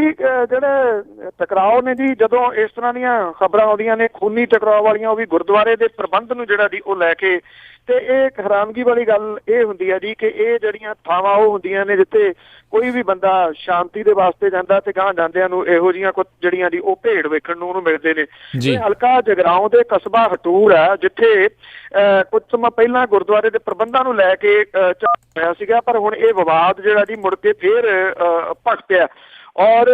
[SPEAKER 2] ਜਿਹੜੇ ਟਕਰਾਓ ਨੇ ਜੀ, ਜਦੋਂ ਇਸ ਤਰ੍ਹਾਂ ਦੀਆਂ ਖਬਰਾਂ ਆਉਂਦੀਆਂ ਨੇ ਖੂਨੀ ਟਕਰਾਓ ਵਾਲੀਆਂ, ਉਹ ਵੀ ਗੁਰਦੁਆਰੇ ਦੇ ਪ੍ਰਬੰਧ ਨੂੰ ਜਿਹੜਾ ਜੀ ਉਹ ਲੈ ਕੇ, ਤੇ ਇਹ ਇੱਕ ਹੈਰਾਨਗੀ ਵਾਲੀ ਗੱਲ ਇਹ ਹੁੰਦੀ ਹੈ ਜੀ ਕਿ ਇਹ ਜਿਹੜੀਆਂ ਥਾਵਾਂ ਉਹ ਹੁੰਦੀਆਂ ਨੇ ਜਿੱਥੇ ਕੋਈ ਵੀ ਬੰਦਾ ਸ਼ਾਂਤੀ ਦੇ ਵਾਸਤੇ ਜਾਂਦਾ ਤੇ ਗਾਂਹ ਜਾਂਦਿਆਂ ਨੂੰ ਇਹੋ ਜਿਹੀਆਂ ਕੁਝ ਜਿਹੜੀਆਂ ਦੀ ਉਹ ਭੇਡ ਵੇਖਣ ਨੂੰ ਉਹਨੂੰ ਮਿਲਦੇ ਨੇ। ਇਹ ਹਲਕਾ ਜਗਰਾਉਂ ਦੇ ਕਸਬਾ ਹਟੂਰ ਹੈ, ਜਿੱਥੇ ਕੁਝ ਸਮਾਂ ਪਹਿਲਾਂ ਗੁਰਦੁਆਰੇ ਦੇ ਪ੍ਰਬੰਧਾਂ ਨੂੰ ਲੈ ਕੇ ਹੋਇਆ ਸੀਗਾ, ਪਰ ਹੁਣ ਇਹ ਵਿਵਾਦ ਜਿਹੜਾ ਜੀ ਮੁੜ ਕੇ ਫੇਰ ਭਖ ਪਿਆ ਔਰ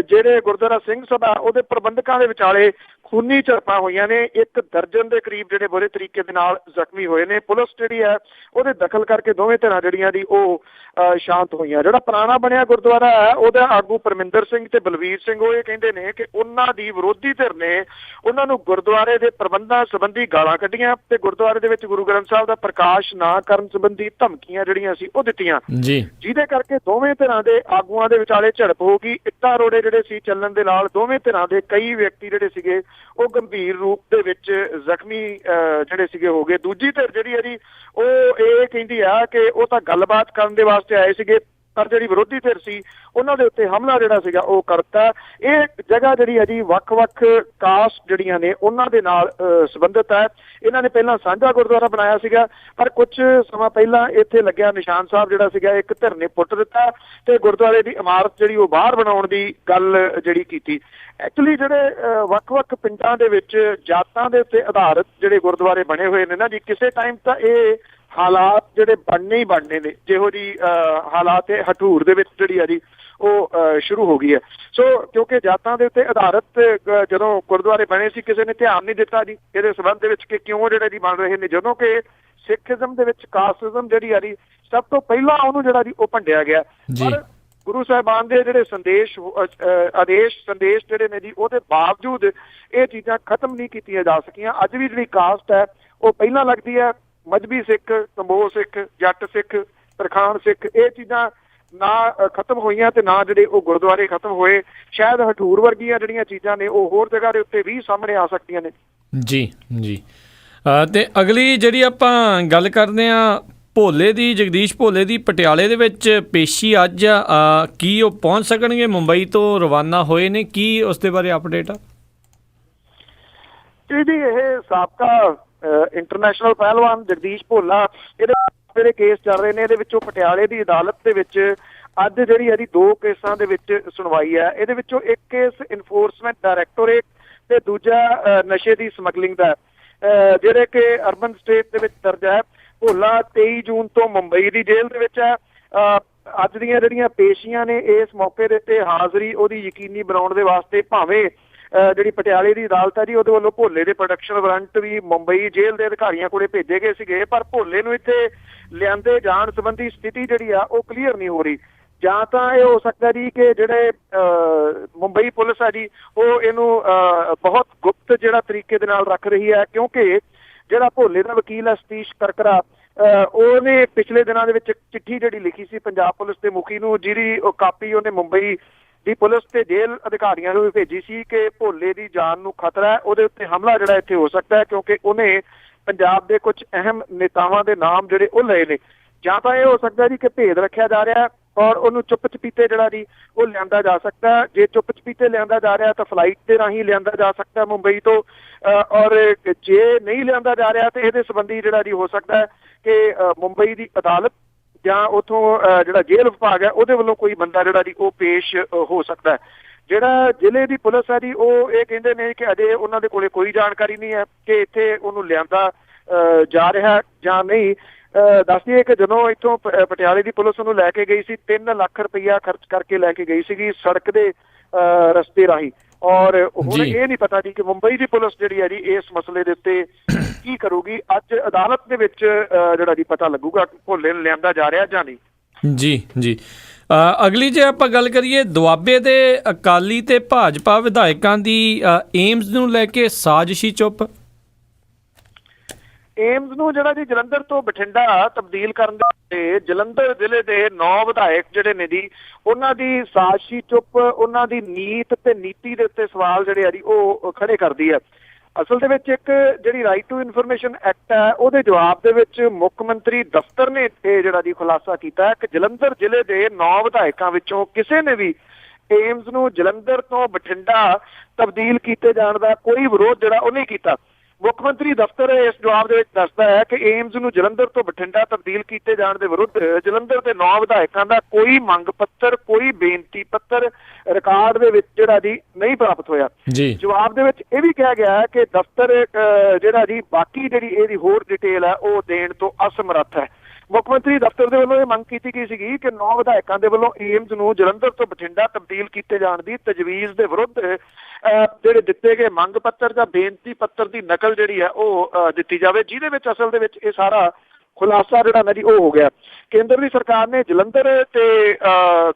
[SPEAKER 2] ਜਿਹੜੇ ਗੁਰਦੁਆਰਾ ਸਿੰਘ ਸਭਾ ਉਹਦੇ ਪ੍ਰਬੰਧਕਾਂ ਦੇ ਵਿਚਾਲੇ ਖੂਨੀ ਝੜਪਾਂ ਹੋਈਆਂ ਨੇ। 1 ਦਰਜਨ ਦੇ ਕਰੀਬ ਜਿਹੜੇ ਬੁਰੇ ਤਰੀਕੇ ਦੇ ਨਾਲ ਜ਼ਖਮੀ ਹੋਏ ਨੇ। ਪੁਲਿਸ ਜਿਹੜੀ ਹੈ ਉਹਦੇ ਦਖਲ ਕਰਕੇ ਦੋਵੇਂ ਧਿਰਾਂ ਜਿਹੜੀਆਂ ਦੀ ਉਹ ਸ਼ਾਂਤ ਹੋਈਆਂ। ਜਿਹੜਾ ਪੁਰਾਣਾ ਬਣਿਆ ਗੁਰਦੁਆਰਾ ਹੈ ਉਹਦਾ ਆਗੂ ਪਰਮਿੰਦਰ ਸਿੰਘ ਤੇ ਬਲਵੀਰ ਸਿੰਘ ਉਹ ਇਹ ਕਹਿੰਦੇ ਨੇ ਕਿ ਉਹਨਾਂ ਦੀ ਵਿਰੋਧੀ ਧਿਰ ਨੇ ਉਹਨਾਂ ਨੂੰ ਗੁਰਦੁਆਰੇ ਦੇ ਪ੍ਰਬੰਧਾਂ ਸੰਬੰਧੀ ਗਾਲਾਂ ਕੱਢੀਆਂ ਤੇ ਗੁਰਦੁਆਰੇ ਦੇ ਵਿੱਚ ਗੁਰੂ ਗ੍ਰੰਥ ਸਾਹਿਬ ਦਾ ਪ੍ਰਕਾਸ਼ ਨਾ ਕਰਨ ਸੰਬੰਧੀ ਧਮਕੀਆਂ ਜਿਹੜੀਆਂ ਸੀ ਉਹ ਦਿੱਤੀਆਂ, ਜਿਹਦੇ ਕਰਕੇ ਦੋਵੇਂ ਧਿਰਾਂ ਦੇ ਆਗੂਆਂ ਦੇ ਵਿਚਾਲੇ ਝੜਪ ਹੋ ਗਈ। ਇੱਟਾਂ ਰੋੜੇ ਜਿਹੜੇ ਸੀ ਚੱਲਣ ਦੇ ਨਾਲ ਦੋਵੇਂ ਧਿਰਾਂ ਦੇ ਕਈ ਵਿਅਕਤੀ ਜਿਹੜੇ ਸੀਗੇ ਉਹ ਗੰਭੀਰ ਰੂਪ ਦੇ ਵਿੱਚ ਜ਼ਖਮੀ ਜਿਹੜੇ ਸੀਗੇ ਹੋ ਗਏ। ਦੂਜੀ ਧਿਰ ਜਿਹੜੀ ਹੈ ਜੀ ਉਹ ਇਹ ਕਹਿੰਦੀ ਆ ਕਿ ਉਹ ਤਾਂ ਗੱਲਬਾਤ ਕਰਨ ਦੇ ਵਾਸਤੇ ਆਏ ਸੀਗੇ, ਪਰ ਜਿਹੜੀ ਵਿਰੋਧੀ ਧਿਰ ਸੀ ਉਹਨਾਂ ਦੇ ਉੱਤੇ ਹਮਲਾ ਜਿਹੜਾ ਸੀਗਾ ਉਹ ਕਰਤਾ। ਇਹ ਜਗ੍ਹਾ ਜਿਹੜੀ ਹੈ ਜੀ ਵੱਖ-ਵੱਖ ਕਾਸਟ ਜਿਹੜੀਆਂ ਨੇ ਉਹਨਾਂ ਦੇ ਨਾਲ ਸੰਬੰਧਿਤ ਹੈ। ਇਹਨਾਂ ਨੇ ਪਹਿਲਾਂ ਸਾਂਝਾ ਗੁਰਦੁਆਰਾ ਬਣਾਇਆ ਸੀਗਾ, ਪਰ ਕੁਝ ਸਮਾਂ ਪਹਿਲਾਂ ਇੱਥੇ ਲੱਗਿਆ ਨਿਸ਼ਾਨ ਸਾਹਿਬ ਜਿਹੜਾ ਸੀਗਾ ਇੱਕ ਧਿਰ ਨੇ ਪੁੱਟ ਦਿੱਤਾ ਤੇ ਗੁਰਦੁਆਰੇ ਦੀ ਇਮਾਰਤ ਜਿਹੜੀ ਉਹ ਬਾਹਰ ਬਣਾਉਣ ਦੀ ਗੱਲ ਜਿਹੜੀ ਕੀਤੀ। ਐਕਚੁਅਲੀ ਜਿਹੜੇ ਵੱਖ-ਵੱਖ ਪਿੰਡਾਂ ਦੇ ਵਿੱਚ ਜਾਤਾਂ ਦੇ ਉੱਤੇ ਆਧਾਰਿਤ ਜਿਹੜੇ ਗੁਰਦੁਆਰੇ ਬਣੇ ਹੋਏ ਨੇ ਨਾ ਜੀ, ਕਿਸੇ ਟਾਈਮ ਤਾਂ ਇਹ ਹਾਲਾਤ ਜਿਹੜੇ ਬਣਨੇ ਹੀ ਬਣਨੇ ਨੇ, ਜਿਹੋ ਜੀ ਹਾਲਾਤ ਇਹ ਹਠੂਰ ਦੇ ਵਿੱਚ ਜਿਹੜੀ ਆ ਜੀ ਉਹ ਸ਼ੁਰੂ ਹੋ ਗਈ ਹੈ। ਸੋ ਕਿਉਂਕਿ ਜਾਤਾਂ ਦੇ ਉੱਤੇ ਆਧਾਰਿਤ ਜਦੋਂ ਗੁਰਦੁਆਰੇ ਬਣੇ ਸੀ ਕਿਸੇ ਨੇ ਧਿਆਨ ਨਹੀਂ ਦਿੱਤਾ ਜੀ ਇਹਦੇ ਸੰਬੰਧ ਦੇ ਵਿੱਚ ਕਿ ਕਿਉਂ ਜਿਹੜੇ ਜੀ ਬਣ ਰਹੇ ਨੇ, ਜਦੋਂ ਕਿ ਸਿੱਖੀਜ਼ਮ ਦੇ ਵਿੱਚ ਕਾਸਟਿਜ਼ਮ ਜਿਹੜੀ ਆ ਜੀ ਸਭ ਤੋਂ ਪਹਿਲਾਂ ਉਹਨੂੰ ਜਿਹੜਾ ਜੀ ਉਹ ਭੰਡਿਆ ਗਿਆ। ਪਰ ਗੁਰੂ ਸਾਹਿਬਾਨ ਦੇ ਜਿਹੜੇ ਆਦੇਸ਼ ਸੰਦੇਸ਼ ਜਿਹੜੇ ਨੇ ਜੀ ਉਹਦੇ ਬਾਵਜੂਦ ਇਹ ਚੀਜ਼ਾਂ ਖਤਮ ਨਹੀਂ ਕੀਤੀਆਂ ਜਾ ਸਕੀਆਂ। ਅੱਜ ਵੀ ਜਿਹੜੀ ਕਾਸਟ ਹੈ ਉਹ ਪਹਿਲਾਂ ਲੱਗਦੀ ਹੈ ਮਜ਼੍ਹਬੀ ਸਿੱਖ, ਕੰਬੋਜ ਸਿੱਖ, ਜੱਟ ਸਿੱਖ, ਤਰਖਾਣ ਸਿੱਖ, ਇਹ ਚੀਜ਼ਾਂ ਨਾ ਖਤਮ ਹੋਈਆਂ ਤੇ ਨਾ ਜਿਹੜੇ ਉਹ ਗੁਰਦੁਆਰੇ ਖਤਮ ਹੋਏ। ਸ਼ਾਇਦ ਹਠੂਰ ਵਰਗੀਆਂ ਜਿਹੜੀਆਂ ਚੀਜ਼ਾਂ ਨੇ ਉਹ ਹੋਰ ਜਗ੍ਹਾ ਦੇ ਉੱਤੇ ਵੀ ਸਾਹਮਣੇ ਆ ਸਕਦੀਆਂ ਨੇ। ਜੀ
[SPEAKER 1] ਜੀ। ਤੇ ਅਗਲੀ ਜਿਹੜੀ ਆਪਾਂ ਗੱਲ ਕਰਦੇ ਹਾਂ ਭੋਲੇ ਦੀ, ਜਗਦੀਸ਼ ਭੋਲੇ ਦੀ ਪਟਿਆਲੇ ਦੇ ਵਿੱਚ ਪੇਸ਼ੀ ਅੱਜ ਕੀ ਉਹ ਪਹੁੰਚ ਸਕਣਗੇ? ਮੁੰਬਈ ਤੋਂ ਰਵਾਨਾ ਹੋਏ ਨੇ, ਕੀ ਉਸ ਦੇ ਬਾਰੇ ਅਪਡੇਟ ਆ?
[SPEAKER 2] ਜੀ ਇਹ ਸਾਬਕਾ ਇੰਟਰਨੈਸ਼ਨਲ ਪਹਿਲਵਾਨ ਜਗਦੀਸ਼ ਭੋਲਾ, ਇਹਦੇ ਜਿਹੜੇ ਕੇਸ ਚੱਲ ਰਹੇ ਨੇ ਇਹਦੇ ਵਿੱਚੋਂ ਪਟਿਆਲੇ ਦੀ ਅਦਾਲਤ ਦੇ ਵਿੱਚ ਅੱਜ ਜਿਹੜੀ ਇਹਦੀ 2 ਕੇਸਾਂ ਦੇ ਵਿੱਚ ਸੁਣਵਾਈ ਹੈ। ਇਹਦੇ ਵਿੱਚੋਂ ਇੱਕ ਕੇਸ ਇਨਫੋਰਸਮੈਂਟ ਡਾਇਰੈਕਟੋਰੇਟ ਤੇ ਦੂਜਾ ਨਸ਼ੇ ਦੀ ਸਮਗਲਿੰਗ ਦਾ, ਜਿਹੜੇ ਕਿ ਅਰਬਨ ਸਟੇਟ ਦੇ ਵਿੱਚ ਦਰਜ ਹੈ। ਭੋਲਾ 23 ਜੂਨ ਤੋਂ ਮੁੰਬਈ ਦੀ ਜੇਲ੍ਹ ਦੇ ਵਿੱਚ ਹੈ। ਅੱਜ ਦੀਆਂ ਜਿਹੜੀਆਂ ਪੇਸ਼ੀਆਂ ਨੇ ਇਸ ਮੌਕੇ ਦੇ ਉੱਤੇ ਹਾਜ਼ਰੀ ਉਹਦੀ ਯਕੀਨੀ ਬਣਾਉਣ ਦੇ ਵਾਸਤੇ ਭਾਵੇਂ ਜਿਹੜੀ ਪਟਿਆਲੇ ਦੀ ਅਦਾਲਤ ਹੈ ਜੀ ਉਹਦੇ ਵੱਲੋਂ ਭੋਲੇ ਦੇ ਪ੍ਰੋਡਕਸ਼ਨ ਵਾਰੰਟ ਵੀ ਮੁੰਬਈ ਜੇਲ੍ਹ ਦੇ ਅਧਿਕਾਰੀਆਂ ਕੋਲੇ ਭੇਜੇ ਗਏ ਸੀਗੇ, ਪਰ ਭੋਲੇ ਨੂੰ ਇੱਥੇ ਲਿਆਂਦੇ ਜਾਣ ਸੰਬੰਧੀ ਸਥਿਤੀ ਜਿਹੜੀ ਆ ਉਹ ਕਲੀਅਰ ਨਹੀਂ ਹੋ ਰਹੀ। ਜਾਂ ਤਾਂ ਇਹ ਹੋ ਸਕਦਾ ਜੀ ਕਿ ਜਿਹੜੇ ਮੁੰਬਈ ਪੁਲਿਸ ਹੈ ਜੀ ਉਹ ਇਹਨੂੰ ਬਹੁਤ ਗੁਪਤ ਜਿਹੜਾ ਤਰੀਕੇ ਦੇ ਨਾਲ ਰੱਖ ਰਹੀ ਹੈ, ਕਿਉਂਕਿ ਜਿਹੜਾ ਭੋਲੇ ਦਾ ਵਕੀਲ ਹੈ ਸਤੀਸ਼ ਕਰਕਰਾ, ਉਹਨੇ ਪਿਛਲੇ ਦਿਨਾਂ ਦੇ ਵਿੱਚ ਚਿੱਠੀ ਜਿਹੜੀ ਲਿਖੀ ਸੀ ਪੰਜਾਬ ਪੁਲਿਸ ਦੇ ਮੁਖੀ ਨੂੰ, ਜਿਹਦੀ ਉਹ ਕਾਪੀ ਉਹਨੇ ਮੁੰਬਈ ਦੀ ਪੁਲਿਸ ਤੇ ਜੇਲ੍ਹ ਅਧਿਕਾਰੀਆਂ ਨੂੰ ਵੀ ਭੇਜੀ ਸੀ ਕਿ ਭੋਲੇ ਦੀ ਜਾਨ ਨੂੰ ਖਤਰਾ ਹੈ, ਉਹਦੇ ਉੱਤੇ ਹਮਲਾ ਜਿਹੜਾ ਇੱਥੇ ਹੋ ਸਕਦਾ ਹੈ, ਕਿਉਂਕਿ ਉਹਨੇ ਪੰਜਾਬ ਦੇ ਕੁਝ ਅਹਿਮ ਨੇਤਾਵਾਂ ਦੇ ਨਾਮ ਜਿਹੜੇ ਉਹ ਲਏ ਨੇ। ਜਾਂ ਤਾਂ ਇਹ ਹੋ ਸਕਦਾ ਜੀ ਕਿ ਭੇਦ ਰੱਖਿਆ ਜਾ ਰਿਹਾ ਔਰ ਉਹਨੂੰ ਚੁੱਪ ਚਪੀਤੇ ਜਿਹੜਾ ਜੀ ਉਹ ਲਿਆਂਦਾ ਜਾ ਸਕਦਾ। ਜੇ ਚੁੱਪ ਚਪੀਤੇ ਲਿਆਂਦਾ ਜਾ ਰਿਹਾ ਤਾਂ ਫਲਾਈਟ ਦੇ ਰਾਹੀਂ ਲਿਆਂਦਾ ਜਾ ਸਕਦਾ ਮੁੰਬਈ ਤੋਂ, ਔਰ ਜੇ ਨਹੀਂ ਲਿਆਂਦਾ ਜਾ ਰਿਹਾ ਤੇ ਇਹਦੇ ਸੰਬੰਧੀ ਜਿਹੜਾ ਜੀ ਹੋ ਸਕਦਾ ਕਿ ਮੁੰਬਈ ਦੀ ਅਦਾਲਤ ਜਾਂ ਉੱਥੋਂ ਜਿਹੜਾ ਜੇਲ੍ਹ ਵਿਭਾਗ ਹੈ ਉਹਦੇ ਵੱਲੋਂ ਕੋਈ ਬੰਦਾ ਜਿਹੜਾ ਜੀ ਉਹ ਪੇਸ਼ ਹੋ ਸਕਦਾ। ਜਿਹੜਾ ਜ਼ਿਲ੍ਹੇ ਦੀ ਪੁਲਿਸ ਹੈ ਜੀ ਉਹ ਇਹ ਕਹਿੰਦੇ ਨੇ ਕਿ ਅਜੇ ਉਹਨਾਂ ਦੇ ਕੋਲੇ ਕੋਈ ਜਾਣਕਾਰੀ ਨਹੀਂ ਹੈ ਕਿ ਇੱਥੇ ਉਹਨੂੰ ਲਿਆਂਦਾ ਜਾ ਰਿਹਾ ਜਾਂ ਨਹੀਂ। ਦੱਸ ਦਈਏ ਕਿ ਜਦੋਂ ਇੱਥੋਂ ਪਟਿਆਲੇ ਦੀ ਪੁਲਿਸ ਉਹਨੂੰ ਲੈ ਕੇ ਗਈ ਸੀ 3 ਲੱਖ ਰੁਪਈਆ ਖਰਚ ਕਰਕੇ ਲੈ ਕੇ ਗਈ ਸੀਗੀ ਸੜਕ ਦੇ ਰਸਤੇ ਰਾਹੀਂ, ਔਰ ਹੁਣ
[SPEAKER 1] ਜੀ।
[SPEAKER 2] ਇਹ ਨਹੀਂ ਪਤਾ ਜੀ ਕਿ ਮੁੰਬਈ ਦੀ ਪੁਲਿਸ ਜਿਹੜੀ ਹੈ ਜੀ ਇਸ ਮਸਲੇ ਦੇ ਉੱਤੇ ਕੀ ਕਰੂਗੀ। ਅੱਜ ਅਦਾਲਤ ਦੇ ਵਿੱਚ ਜਿਹੜਾ ਜੀ ਪਤਾ ਲੱਗੂਗਾ ਕਿ ਭੋਲੇ ਨੂੰ ਲਿਆਂਦਾ ਜਾ ਰਿਹਾ ਜਾਂ ਨਹੀਂ।
[SPEAKER 1] ਜੀ ਜੀ। ਅਗਲੀ ਜੇ ਆਪਾਂ ਗੱਲ ਕਰੀਏ ਦੁਆਬੇ ਦੇ ਅਕਾਲੀ ਤੇ ਭਾਜਪਾ ਵਿਧਾਇਕਾਂ ਦੀ ਏਮਜ਼ ਨੂੰ ਲੈ ਕੇ ਸਾਜ਼ਿਸ਼ੀ ਚੁੱਪ।
[SPEAKER 2] ਏਮਜ਼ ਨੂੰ ਜਿਹੜਾ ਜੀ ਜਲੰਧਰ ਤੋਂ ਬਠਿੰਡਾ ਤਬਦੀਲ ਕਰਨ ਦੇ ਜਲੰਧਰ ਜ਼ਿਲ੍ਹੇ ਦੇ 9 ਵਿਧਾਇਕ ਜਿਹੜੇ ਨੇ ਜੀ ਉਹਨਾਂ ਦੀ ਸਾਜ਼ਿਸ਼ੀ ਚੁੱਪ, ਉਹਨਾਂ ਦੀ ਨੀਤ ਤੇ ਨੀਤੀ ਦੇ ਉੱਤੇ ਸਵਾਲ ਜਿਹੜੇ ਆ ਜੀ ਉਹ ਖੜੇ ਕਰਦੀ ਹੈ। ਅਸਲ ਦੇ ਵਿੱਚ ਇੱਕ ਜਿਹੜੀ ਰਾਈਟ ਟੂ ਇਨਫੋਰਮੇਸ਼ਨ ਐਕਟ ਹੈ ਉਹਦੇ ਜਵਾਬ ਦੇ ਵਿੱਚ ਮੁੱਖ ਮੰਤਰੀ ਦਫ਼ਤਰ ਨੇ ਇਹ ਜਿਹੜਾ ਜੀ ਖੁਲਾਸਾ ਕੀਤਾ ਕਿ ਜਲੰਧਰ ਜ਼ਿਲ੍ਹੇ ਦੇ 9 ਵਿਧਾਇਕਾਂ ਵਿੱਚੋਂ ਕਿਸੇ ਨੇ ਵੀ ਏਮਜ਼ ਨੂੰ ਜਲੰਧਰ ਤੋਂ ਬਠਿੰਡਾ ਤਬਦੀਲ ਕੀਤੇ ਜਾਣ ਦਾ ਕੋਈ ਵਿਰੋਧ ਜਿਹੜਾ ਉਹ ਨਹੀਂ ਕੀਤਾ। ਮੁੱਖ ਮੰਤਰੀ ਦਫ਼ਤਰ ਇਸ ਜਵਾਬ ਦੇ ਵਿੱਚ ਦੱਸਦਾ ਹੈ ਕਿ ਏਮਜ਼ ਨੂੰ ਜਲੰਧਰ ਤੋਂ ਬਠਿੰਡਾ ਤਬਦੀਲ ਕੀਤੇ ਜਾਣ ਦੇ ਵਿਰੁੱਧ ਜਲੰਧਰ ਦੇ 9 ਵਿਧਾਇਕਾਂ ਦਾ ਕੋਈ ਮੰਗ ਪੱਤਰ, ਕੋਈ ਬੇਨਤੀ ਪੱਤਰ ਰਿਕਾਰਡ ਦੇ ਵਿੱਚ ਜਿਹੜਾ ਜੀ ਨਹੀਂ ਪ੍ਰਾਪਤ ਹੋਇਆ। ਜਵਾਬ ਦੇ ਵਿੱਚ ਇਹ ਵੀ ਕਿਹਾ ਗਿਆ ਹੈ ਕਿ ਦਫ਼ਤਰ ਜਿਹੜਾ ਜੀ ਬਾਕੀ ਜਿਹੜੀ ਇਹਦੀ ਹੋਰ ਡਿਟੇਲ ਹੈ ਉਹ ਦੇਣ ਤੋਂ ਅਸਮਰੱਥ ਹੈ। ਮੁੱਖ ਮੰਤਰੀ ਦਫ਼ਤਰ ਦੇ ਵੱਲੋਂ ਇਹ ਮੰਗ ਕੀਤੀ ਗਈ ਸੀਗੀ ਕਿ 9 ਵਿਧਾਇਕਾਂ ਦੇ ਵੱਲੋਂ ਏਮਜ਼ ਨੂੰ ਜਲੰਧਰ ਤੋਂ ਬਠਿੰਡਾ ਤਬਦੀਲ ਕੀਤੇ ਜਾਣ ਦੀ ਤਜਵੀਜ਼ ਦੇ ਵਿਰੁੱਧ ਜਿਹੜੇ ਦਿੱਤੇ ਗਏ ਮੰਗ ਪੱਤਰ ਜਾਂ ਬੇਨਤੀ ਪੱਤਰ ਦੀ ਨਕਲ ਜਿਹੜੀ ਹੈ ਉਹ ਦਿੱਤੀ ਜਾਵੇ, ਜਿਹਦੇ ਵਿੱਚ ਅਸਲ ਦੇ ਵਿੱਚ ਇਹ ਸਾਰਾ ਖੁਲਾਸਾ ਜਿਹੜਾ ਨਾ ਜੀ ਉਹ ਹੋ ਗਿਆ। ਕੇਂਦਰ ਦੀ ਸਰਕਾਰ ਨੇ ਜਲੰਧਰ ਤੇ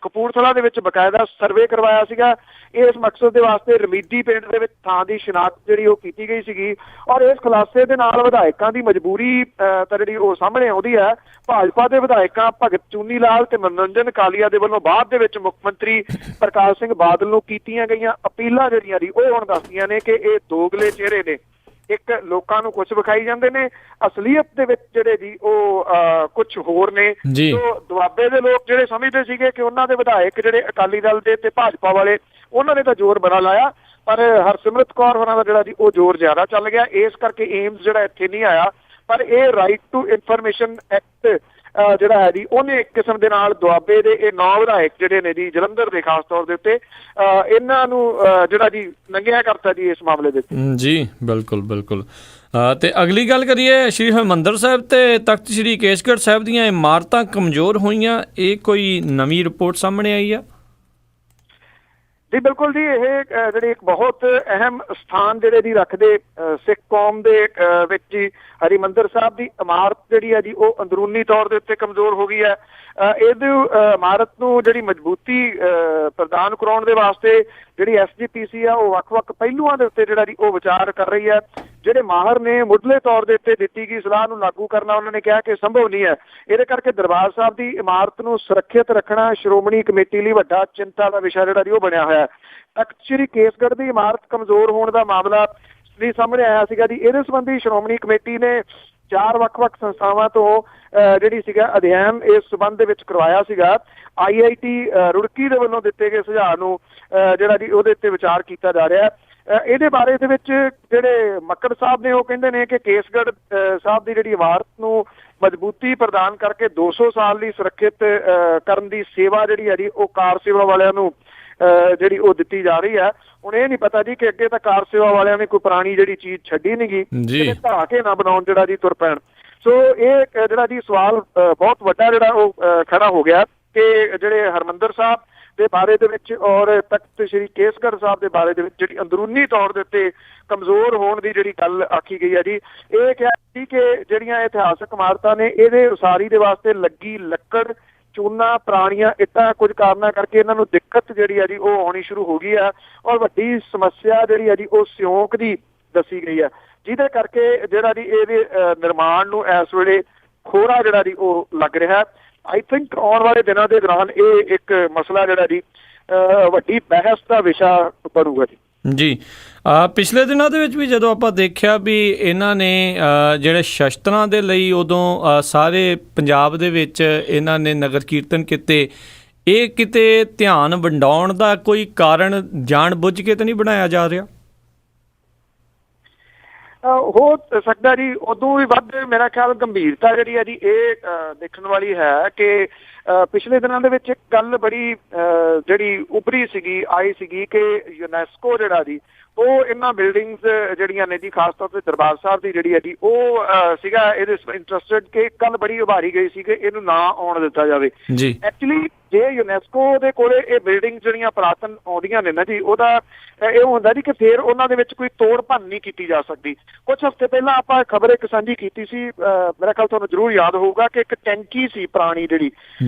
[SPEAKER 2] ਕਪੂਰਥਲਾ ਦੇ ਵਿੱਚ ਬਕਾਇਦਾ ਸਰਵੇ ਕਰਵਾਇਆ ਸੀਗਾ। ਇਸ ਮਕਸਦ ਦੇ ਵਾਸਤੇ ਰਮੀਦੀ ਪਿੰਡ ਦੇ ਵਿੱਚ ਥਾਂ ਦੀ ਸ਼ਨਾਖਤ ਜਿਹੜੀ ਉਹ ਕੀਤੀ ਗਈ ਸੀਗੀ ਔਰ ਇਸ ਖੁਲਾਸੇ ਦੇ ਨਾਲ ਵਿਧਾਇਕਾਂ ਦੀ ਮਜਬੂਰੀ ਤਾਂ ਜਿਹੜੀ ਉਹ ਸਾਹਮਣੇ ਆਉਂਦੀ ਹੈ। ਭਾਜਪਾ ਦੇ ਵਿਧਾਇਕਾਂ ਭਗਤ ਚੂਨੀ ਲਾਲ ਤੇ ਮਨੋਰੰਜਨ ਕਾਲੀਆ ਦੇ ਵੱਲੋਂ ਬਾਅਦ ਦੇ ਵਿੱਚ ਮੁੱਖ ਮੰਤਰੀ ਪ੍ਰਕਾਸ਼ ਸਿੰਘ ਬਾਦਲ ਨੂੰ ਕੀਤੀਆਂ ਗਈਆਂ ਅਪੀਲਾਂ ਜਿਹੜੀਆਂ ਜੀ ਉਹ ਹੁਣ ਦੱਸਦੀਆਂ ਨੇ ਕਿ ਇਹ ਦੋਗਲੇ ਚਿਹਰੇ ਨੇ। ਇੱਕ ਲੋਕਾਂ ਨੂੰ ਕੁਝ ਵਿਖਾਈ ਜਾਂਦੇ ਨੇ, ਅਸਲੀਅਤ ਦੇ ਵਿੱਚ ਜਿਹੜੇ ਜੀ ਉਹ ਕੁਝ ਹੋਰ ਨੇ। ਸੋ ਦੁਆਬੇ ਦੇ ਲੋਕ ਜਿਹੜੇ ਸਮਝਦੇ ਸੀਗੇ ਕਿ ਉਹਨਾਂ ਦੇ ਵਿਧਾਇਕ ਜਿਹੜੇ ਅਕਾਲੀ ਦਲ ਦੇ ਤੇ ਭਾਜਪਾ ਵਾਲੇ ਉਹਨਾਂ ਨੇ ਤਾਂ ਜ਼ੋਰ ਬੜਾ ਲਾਇਆ, ਪਰ ਹਰਸਿਮਰਤ ਕੌਰ ਹੋਰਾਂ ਦਾ ਜਿਹੜਾ ਜੀ ਉਹ ਜ਼ੋਰ ਜ਼ਿਆਦਾ ਚੱਲ ਗਿਆ। ਇਸ ਕਰਕੇ ਏਮਜ਼ ਜਿਹੜਾ ਇੱਥੇ ਨਹੀਂ ਆਇਆ। ਪਰ ਇਹ ਰਾਈਟ ਟੂ ਇਨਫੋਰਮੇਸ਼ਨ ਐਕਟ ਜਿਹੜਾ ਹੈ ਜੀ ਉਹਨੇ ਇੱਕ ਕਿਸਮ ਦੇ ਨਾਲ ਦੁਆਬੇ ਦੇ ਇਹ 9 ਵਿਧਾਇਕ ਜਿਹੜੇ ਨੇ ਜੀ ਜਲੰਧਰ ਦੇ ਖਾਸ ਤੌਰ ਦੇ ਉੱਤੇ ਇਹਨਾਂ ਨੂੰ ਜਿਹੜਾ ਜੀ ਨੰਗਿਆ ਕਰਤਾ ਜੀ ਇਸ ਮਾਮਲੇ ਦੇ ਵਿੱਚ।
[SPEAKER 1] ਜੀ ਬਿਲਕੁਲ ਬਿਲਕੁਲ। ਤੇ ਅਗਲੀ ਗੱਲ ਕਰੀਏ ਸ਼੍ਰੀ ਹਰਿਮੰਦਰ ਸਾਹਿਬ ਤੇ ਤਖਤ ਸ਼੍ਰੀ ਕੇਸਗੜ੍ਹ ਸਾਹਿਬ ਦੀਆਂ ਇਮਾਰਤਾਂ ਕਮਜ਼ੋਰ ਹੋਈਆਂ, ਇਹ ਕੋਈ ਨਵੀਂ ਰਿਪੋਰਟ ਸਾਹਮਣੇ ਆਈ ਆ?
[SPEAKER 2] ਜੀ ਬਿਲਕੁਲ ਜੀ, ਇਹ ਜਿਹੜੀ ਇੱਕ ਬਹੁਤ ਅਹਿਮ ਸਥਾਨ ਜਿਹੜੇ ਦੀ ਰੱਖਦੇ ਸਿੱਖ ਕੌਮ ਦੇ ਵਿੱਚ ਜੀ ਹਰਿਮੰਦਰ ਸਾਹਿਬ ਦੀ ਇਮਾਰਤ ਜਿਹੜੀ ਹੈ ਜੀ ਉਹ ਅੰਦਰੂਨੀ ਤੌਰ ਦੇ ਉੱਤੇ ਕਮਜ਼ੋਰ ਹੋ ਗਈ ਹੈ। ਇਹਦੀ ਇਮਾਰਤ ਨੂੰ ਜਿਹੜੀ ਮਜ਼ਬੂਤੀ ਪ੍ਰਦਾਨ ਕਰਾਉਣ ਦੇ ਵਾਸਤੇ ਜਿਹੜੀ SGPC ਆ ਉਹ ਵੱਖ-ਵੱਖ ਪਹਿਲੂਆਂ ਦੇ ਉੱਤੇ ਜਿਹੜਾ ਜੀ ਉਹ ਵਿਚਾਰ ਕਰ ਰਹੀ ਹੈ। ਜਿਹੜੇ ਮਾਹਰ ਨੇ ਮੁੱਢਲੇ ਤੌਰ ਦੇ ਉੱਤੇ ਦਿੱਤੀ ਗਈ ਸਲਾਹ ਨੂੰ ਲਾਗੂ ਕਰਨਾ ਉਹਨਾਂ ਨੇ ਕਿਹਾ ਕਿ ਸੰਭਵ ਨਹੀਂ ਹੈ। ਇਹਦੇ ਕਰਕੇ ਦਰਬਾਰ ਸਾਹਿਬ ਦੀ ਇਮਾਰਤ ਨੂੰ ਸੁਰੱਖਿਅਤ ਰੱਖਣਾ ਸ਼੍ਰੋਮਣੀ ਕਮੇਟੀ ਲਈ ਵੱਡਾ ਚਿੰਤਾ ਦਾ ਵਿਸ਼ਾ ਜਿਹੜਾ ਜੀ ਉਹ ਬਣਿਆ ਹੋਇਆ। ਤਖਤ ਸ਼੍ਰੀ ਕੇਸਗੜ੍ਹ ਦੀ ਇਮਾਰਤ ਕਮਜ਼ੋਰ ਹੋਣ ਦਾ ਮਾਮਲਾ ਵੀ ਸਾਹਮਣੇ ਆਇਆ ਸੀਗਾ ਜੀ। ਇਹਦੇ ਸੰਬੰਧੀ ਸ਼੍ਰੋਮਣੀ ਕਮੇਟੀ ਨੇ 4 ਵੱਖ-ਵੱਖ ਸੰਸਥਾਵਾਂ ਤੋਂ ਜਿਹੜੀ ਸੀਗਾ ਅਧਿਐਨ ਇਸ ਸੰਬੰਧ ਦੇ ਵਿੱਚ ਕਰਵਾਇਆ ਸੀਗਾ। IIT ਰੁੜਕੀ ਦੇ ਵੱਲੋਂ ਦਿੱਤੇ ਗਏ ਸੁਝਾਅ ਨੂੰ ਜਿਹੜਾ ਜੀ ਉਹਦੇ ਉੱਤੇ ਵਿਚਾਰ ਕੀਤਾ ਜਾ ਰਿਹਾ। ਇਹਦੇ ਬਾਰੇ ਦੇ ਵਿੱਚ ਜਿਹੜੇ ਮੱਕੜ ਸਾਹਿਬ ਨੇ ਉਹ ਕਹਿੰਦੇ ਨੇ ਕਿ ਕੇਸਗੜ੍ਹ ਸਾਹਿਬ ਦੀ ਜਿਹੜੀ ਇਮਾਰਤ ਨੂੰ ਮਜ਼ਬੂਤੀ ਪ੍ਰਦਾਨ ਕਰਕੇ 200 ਸਾਲ ਲਈ ਸੁਰੱਖਿਅਤ ਕਰਨ ਦੀ ਸੇਵਾ ਜਿਹੜੀ ਹੈ ਜੀ ਉਹ ਕਾਰ ਸੇਵਾ ਵਾਲਿਆਂ ਨੂੰ ਜਿਹੜੀ ਉਹ ਦਿੱਤੀ ਜਾ ਰਹੀ ਹੈ। ਹੁਣ ਇਹ ਨਹੀਂ ਪਤਾ ਜੀ ਕਿ ਅੱਗੇ ਤਾਂ ਕਾਰ ਸੇਵਾ ਵਾਲਿਆਂ ਨੇ ਕੋਈ ਪੁਰਾਣੀ ਜਿਹੜੀ ਚੀਜ਼ ਛੱਡੀ ਨੀ ਗੀ, ਢਾਹ ਕੇ ਨਾ ਬਣਾਉਣ ਜਿਹੜਾ ਜੀ ਤੁਰ ਪੈਣ। ਸੋ ਇਹ ਜਿਹੜਾ ਜੀ ਸਵਾਲ ਬਹੁਤ ਵੱਡਾ ਜਿਹੜਾ ਉਹ ਖੜਾ ਹੋ ਗਿਆ ਕਿ ਜਿਹੜੇ ਹਰਿਮੰਦਰ ਸਾਹਿਬ ਦੇ ਬਾਰੇ ਦੇ ਵਿੱਚ ਔਰ ਤਖਤ ਸ਼੍ਰੀ ਕੇਸਗੜ੍ਹ ਸਾਹਿਬ ਦੇ ਬਾਰੇ ਦੇ ਵਿੱਚ ਜਿਹੜੀ ਅੰਦਰੂਨੀ ਤੌਰ ਦੇ ਉੱਤੇ ਕਮਜ਼ੋਰ ਹੋਣ ਦੀ ਜਿਹੜੀ ਗੱਲ ਆਖੀ ਗਈ ਹੈ ਜੀ, ਇਹ ਕਿਹਾ ਸੀ ਕਿ ਜਿਹੜੀਆਂ ਇਤਿਹਾਸਕ ਇਮਾਰਤਾਂ ਨੇ ਇਹਦੇ ਉਸਾਰੀ ਦੇ ਵਾਸਤੇ ਲੱਗੀ ਲੱਕੜ, ਚੂਨਾ, ਪੁਰਾਣੀਆਂ ਇੱਟਾਂ ਕੁਝ ਕਾਰਨਾਂ ਕਰਕੇ ਇਹਨਾਂ ਨੂੰ ਦਿੱਕਤ ਜਿਹੜੀ ਹੈ ਜੀ ਉਹ ਆਉਣੀ ਸ਼ੁਰੂ ਹੋ ਗਈ ਹੈ ਔਰ ਵੱਡੀ ਸਮੱਸਿਆ ਜਿਹੜੀ ਹੈ ਜੀ ਉਹ ਸਿਉਂਕ ਦੀ ਦੱਸੀ ਗਈ ਹੈ, ਜਿਹਦੇ ਕਰਕੇ ਜਿਹੜਾ ਜੀ ਇਹਦੇ ਨਿਰਮਾਣ ਨੂੰ ਇਸ ਵੇਲੇ ਖੋਰਾ ਜਿਹੜਾ ਜੀ ਉਹ ਲੱਗ ਰਿਹਾ। ਆਈ ਥਿੰਕ ਆਉਣ ਵਾਲੇ ਦਿਨਾਂ ਦੇ ਦੌਰਾਨ ਇਹ ਇੱਕ ਮਸਲਾ ਜਿਹੜਾ ਜੀ ਵੱਡੀ ਬਹਿਸ ਦਾ ਵਿਸ਼ਾ ਬਣੂਗਾ ਜੀ।
[SPEAKER 1] ਜੀ ਪਿਛਲੇ ਦਿਨਾਂ ਦੇ ਵਿੱਚ ਵੀ ਜਦੋਂ ਆਪਾਂ ਦੇਖਿਆ ਵੀ ਇਹਨਾਂ ਨੇ ਜਿਹੜੇ ਸ਼ਸਤਰਾਂ ਦੇ ਲਈ ਉਦੋਂ ਸਾਰੇ ਪੰਜਾਬ ਦੇ ਵਿੱਚ ਇਹਨਾਂ ਨੇ ਨਗਰ ਕੀਰਤਨ ਕੀਤੇ, ਇਹ ਕਿਤੇ ਧਿਆਨ ਵੰਡਾਉਣ ਦਾ ਕੋਈ ਕਾਰਨ ਜਾਣ ਬੁੱਝ ਕੇ ਤਾਂ ਨਹੀਂ ਬਣਾਇਆ ਜਾ ਰਿਹਾ?
[SPEAKER 2] ਹੋ ਸਕਦਾ ਜੀ। ਉਦੋਂ ਵੀ ਵੱਧ ਮੇਰਾ ਖਿਆਲ ਗੰਭੀਰਤਾ ਜਿਹੜੀ ਹੈ ਜੀ ਇਹ ਦੇਖਣ ਵਾਲੀ ਹੈ ਕਿ ਪਿਛਲੇ ਦਿਨਾਂ ਦੇ ਵਿੱਚ ਇੱਕ ਗੱਲ ਬੜੀ ਜਿਹੜੀ ਉਭਰੀ ਸੀਗੀ ਆਈ ਸੀਗੀ ਕਿ ਯੂਨੈਸਕੋ ਜਿਹੜਾ ਜੀ ਉਹ ਇਹਨਾਂ ਬਿਲਡਿੰਗਸ ਜਿਹੜੀਆਂ ਨੇ ਜੀ, ਖਾਸ ਤੌਰ ਤੇ ਦਰਬਾਰ ਸਾਹਿਬ ਦੀ ਜਿਹੜੀ ਹੈ ਜੀ, ਉਹ ਸੀਗਾ ਇਹਦੇ ਇੰਟਰਸਟਡ ਕਿ ਕੱਲ ਬੜੀ ਉਭਾਰੀ ਗਈ ਸੀ ਕਿ ਇਹਨੂੰ ਨਾ ਆਉਣ ਦਿੱਤਾ ਜਾਵੇ
[SPEAKER 1] ਜੀ।
[SPEAKER 2] ਐਕਚੁਅਲੀ ਜੇ ਯੂਨੈਸਕੋ ਦੇ ਕੋਲੇ ਇਹ ਬਿਲਡਿੰਗ ਜਿਹੜੀਆਂ ਪੁਰਾਤਨ ਆਉਂਦੀਆਂ ਨੇ ਨਾ ਜੀ, ਉਹਦਾ ਇਹ ਹੁੰਦਾ ਜੀ ਕਿ ਫਿਰ ਉਹਨਾਂ ਦੇ ਵਿੱਚ ਕੋਈ ਤੋੜ ਭੰਨ ਨਹੀਂ ਕੀਤੀ ਜਾ ਸਕਦੀ। ਕੁਝ ਹਫ਼ਤੇ ਪਹਿਲਾਂ ਆਪਾਂ ਖਬਰ ਇੱਕ ਸਾਂਝੀ ਕੀਤੀ ਸੀ, ਮੇਰਾ ਖਿਆਲ ਤੁਹਾਨੂੰ ਜ਼ਰੂਰ ਯਾਦ ਹੋਊਗਾ, ਕਿ ਇੱਕ ਟੈਂਕੀ ਸੀ ਪੁਰਾਣੀ ਜਿਹੜੀ,